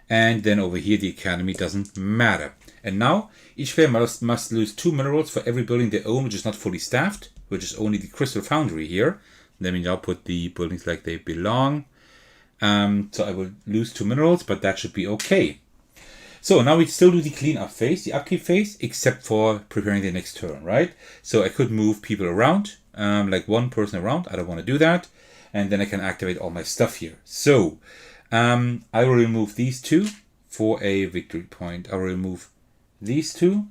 And then over here the academy doesn't matter. And now each player must lose 2 minerals for every building they own which is not fully staffed, which is only the crystal foundry here. Let me now put the buildings like they belong. So I will lose 2 minerals, but that should be okay. So now we still do the cleanup phase, the upkeep phase, except for preparing the next turn, right? So I could move people around, like 1 person around. I don't want to do that. And then I can activate all my stuff here. So I will remove these 2 for a victory point. I will remove these 2.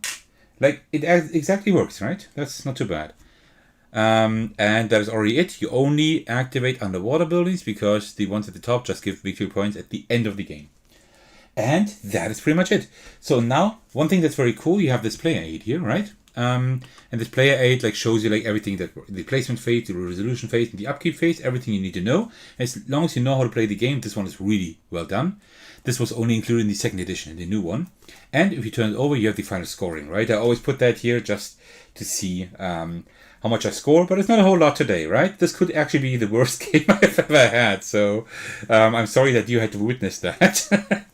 Like, it exactly works, right? That's not too bad. And that is already it. You only activate underwater buildings because the ones at the top just give victory points at the end of the game. And that is pretty much it. So now, one thing that's very cool, you have this player aid here, right? And this player aid like shows you like everything, that the placement phase, the resolution phase, and the upkeep phase, everything you need to know. As long as you know how to play the game, this one is really well done. This was only included in the 2nd edition, the new one. And if you turn it over, you have the final scoring, right? I always put that here just to see how much I score, but it's not a whole lot today, right? This could actually be the worst game I've ever had. So I'm sorry that you had to witness that.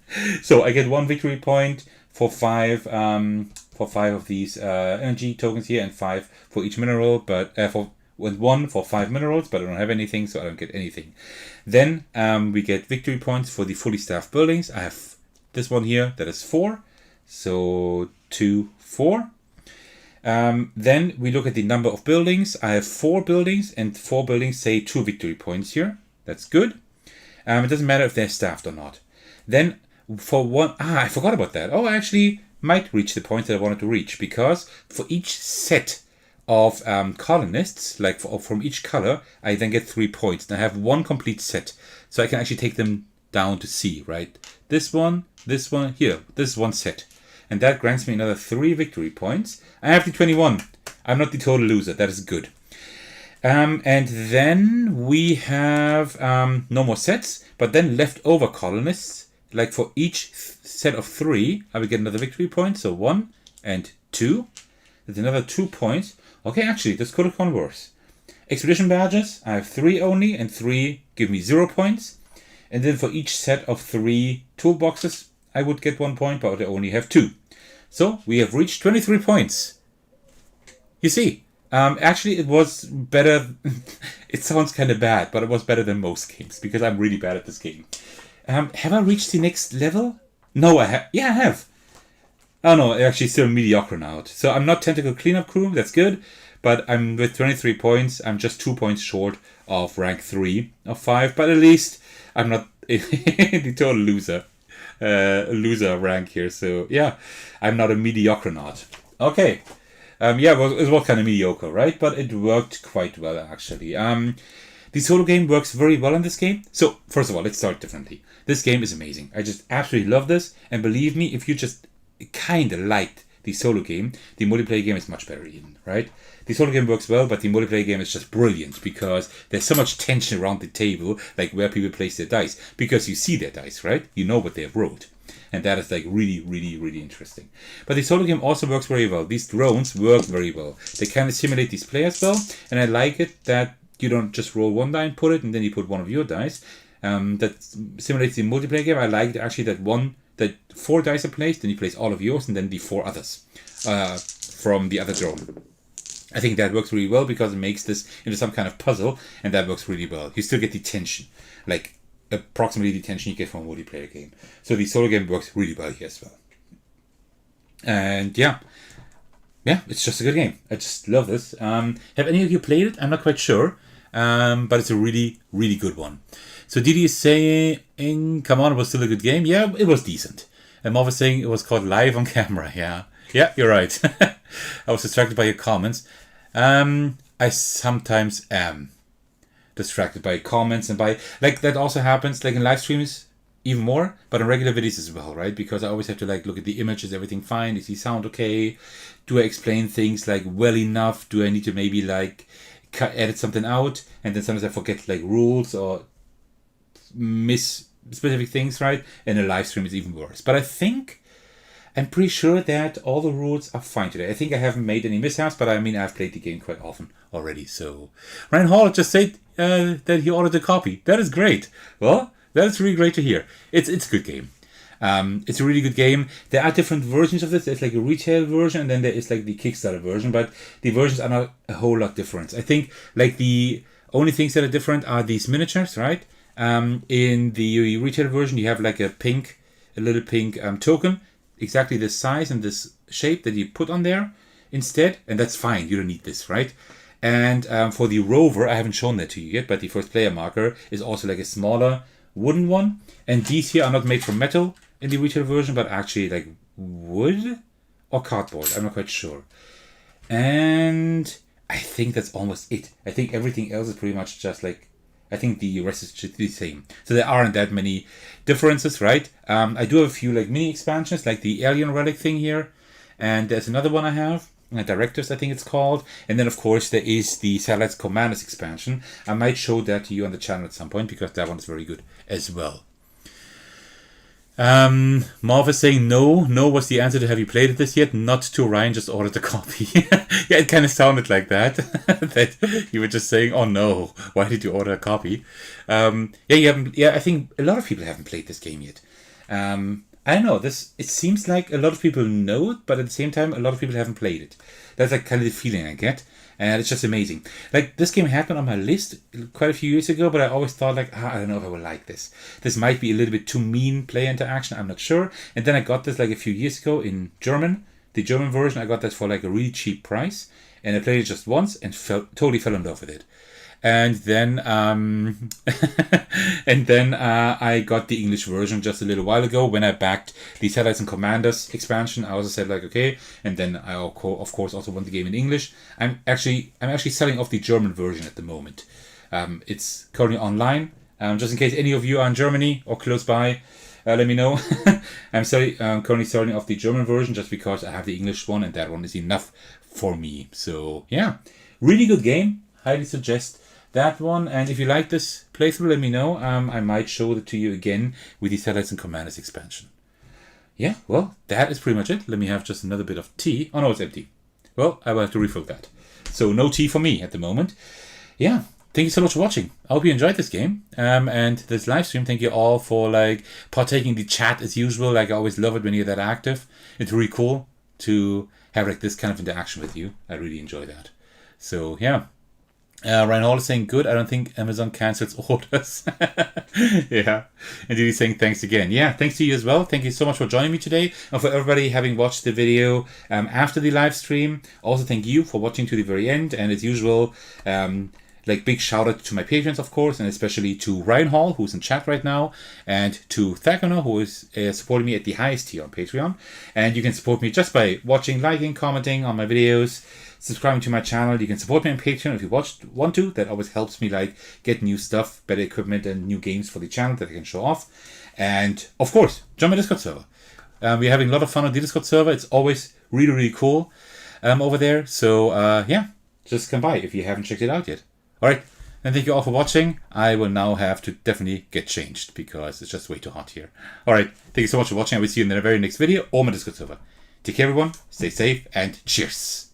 So I get 1 victory point for 5 of these energy tokens here, and 5 for each mineral, but for and 1 for 5 minerals, but I don't have anything, so I don't get anything. Then we get victory points for the fully staffed buildings. I have this one here that is 4, so 2, 4. Then we look at the number of buildings. I have 4 buildings, and 4 buildings say 2 victory points here. That's good. It doesn't matter if they're staffed or not. Then for one, I forgot about that. Oh, I actually might reach the point that I wanted to reach, because for each set of colonists, like from each color, I then get 3 points. And I have 1 complete set, so I can actually take them down to C, right? This one, here, this is 1 set. And that grants me another 3 victory points. I have the 21. I'm not the total loser. That is good. And then we have no more sets, but then leftover colonists. Like for each set of 3, I will get another victory point. So 1 and 2. That's another 2 points. Okay, actually, this could have gone worse. Expedition badges, I have 3 only, and 3 give me 0 points. And then for each set of 3 toolboxes, I would get 1 point, but I only have 2. So we have reached 23 points. You see, actually it was better. It sounds kind of bad, but it was better than most games, because I'm really bad at this game. Have I reached the next level? No, I have. Yeah, I have. Oh no, actually still mediocre now. So I'm not tentacle cleanup crew, that's good. But I'm with 23 points. I'm just 2 points short of rank 3 of 5. But at least I'm not the total loser. Loser rank here. So yeah, I'm not a mediocre not. Okay. Yeah, it was kind of mediocre, right? But it worked quite well, actually. The solo game works very well in this game. So, first of all, let's start differently. This game is amazing. I just absolutely love this. And believe me, if you just kind of liked the solo game, the multiplayer game is much better even, right? The solo game works well, but the multiplayer game is just brilliant, because there's so much tension around the table, like where people place their dice. Because you see their dice, right? You know what they have rolled. And that is like really, really, really interesting. But the solo game also works very well. These drones work very well. They kind of simulate these players well. And I like it that you don't just roll 1 die and put it, and then you put 1 of your dice. That simulates the multiplayer game. I like actually that 4 dice are placed, then you place all of yours, and then the 4 others from the other drone. I think that works really well, because it makes this into some kind of puzzle, and that works really well. You still get the tension, like approximately the tension you get from a multiplayer game. So the solo game works really well here as well. And yeah, it's just a good game. I just love this. Have any of you played it? I'm not quite sure, but it's a really, really good one. So Didi is saying, come on, it was still a good game. Yeah, it was decent. And Marv is saying it was caught live on camera. Yeah, you're right. I was distracted by your comments. I sometimes am distracted by comments, and by, like, that also happens, like in live streams even more, but on regular videos as well, right? Because I always have to like look at the image. Is everything fine? Is the sound okay? Do I explain things like well enough? Do I need to maybe like edit something out? And then sometimes I forget like rules or miss specific things, right? And a live stream is even worse. But I'm pretty sure that all the rules are fine today. I think I haven't made any mishaps, but I mean, I've played the game quite often already. So Ryan Hall just said that he ordered a copy. That is great. Well, that's really great to hear. It's a good game. It's a really good game. There are different versions of this. There's like a retail version, and then there is like the Kickstarter version, but the versions are not a whole lot different. I think like the only things that are different are these miniatures, right? In the retail version, you have like a little pink token, exactly this size and this shape that you put on there instead, and that's fine. You don't need this, right? And for the rover, I haven't shown that to you yet, but the first player marker is also like a smaller wooden one, and these here are not made from metal in the retail version, but actually like wood or cardboard. I'm not quite sure. And I think that's almost it. I think everything else is pretty much just like, I think the rest is just the same. So there aren't that many differences, right? I do have a few like mini expansions, like the alien relic thing here, and there's another one I have, Directors I think it's called, and then of course there is the Satellites Commanders expansion. I might show that to you on the channel at some point, because that one is very good as well. Marv is saying no was the answer to have you played this yet? Not to Ryan, just ordered a copy. Yeah, it kind of sounded like that. That you were just saying, oh no, why did you order a copy? I think a lot of people haven't played this game yet. I don't know, it seems like a lot of people know it, but at the same time, a lot of people haven't played it. That's like kind of the feeling I get. and it's just amazing. Like, this game had been on my list quite a few years ago, but I always thought, like, I don't know if I would like this. This might be a little bit too mean player interaction, I'm not sure. And then I got this like a few years ago in German, the German version. I got this for like a really cheap price, and I played it just once and totally fell in love with it. And then I got the English version just a little while ago when I backed the Satellites and Commanders expansion. I also said, like, okay, and then I of course also want the game in English. I'm actually selling off the German version at the moment. It's currently online. Just in case any of you are in Germany or close by, let me know. I'm currently selling off the German version just because I have the English one, and that one is enough for me. So yeah, really good game. Highly suggest that one. And if you like this playthrough, let me know. I might show it to you again with the Satellites and Commanders expansion. Yeah, well, that is pretty much it. Let me have just another bit of tea. Oh no, it's empty. Well, I will have to refill that. So no tea for me at the moment. Yeah, thank you so much for watching. I hope you enjoyed this game and this live stream. Thank you all for like partaking in the chat as usual. Like, I always love it when you're that active. It's really cool to have like this kind of interaction with you. I really enjoy that. So yeah. Ryan Hall is saying, good, I don't think Amazon cancels orders. Yeah. And Didi saying, thanks again. Yeah, thanks to you as well. Thank you so much for joining me today. And for everybody having watched the video after the live stream. Also, thank you for watching to the very end. And as usual, like, big shout out to my patrons, of course, and especially to Ryan Hall, who's in chat right now, and to Thecos, who is supporting me at the highest tier on Patreon. And you can support me just by watching, liking, commenting on my videos, subscribing to my channel. You can support me on Patreon if you want to. That always helps me like get new stuff, better equipment, and new games for the channel that I can show off. And of course, join my Discord server. We're having a lot of fun on the Discord server. It's always really, really cool over there. So yeah, just come by if you haven't checked it out yet. All right, and thank you all for watching. I will now have to definitely get changed because it's just way too hot here. All right, thank you so much for watching. I will see you in the very next video or my Discord server. Take care, everyone. Stay safe and cheers.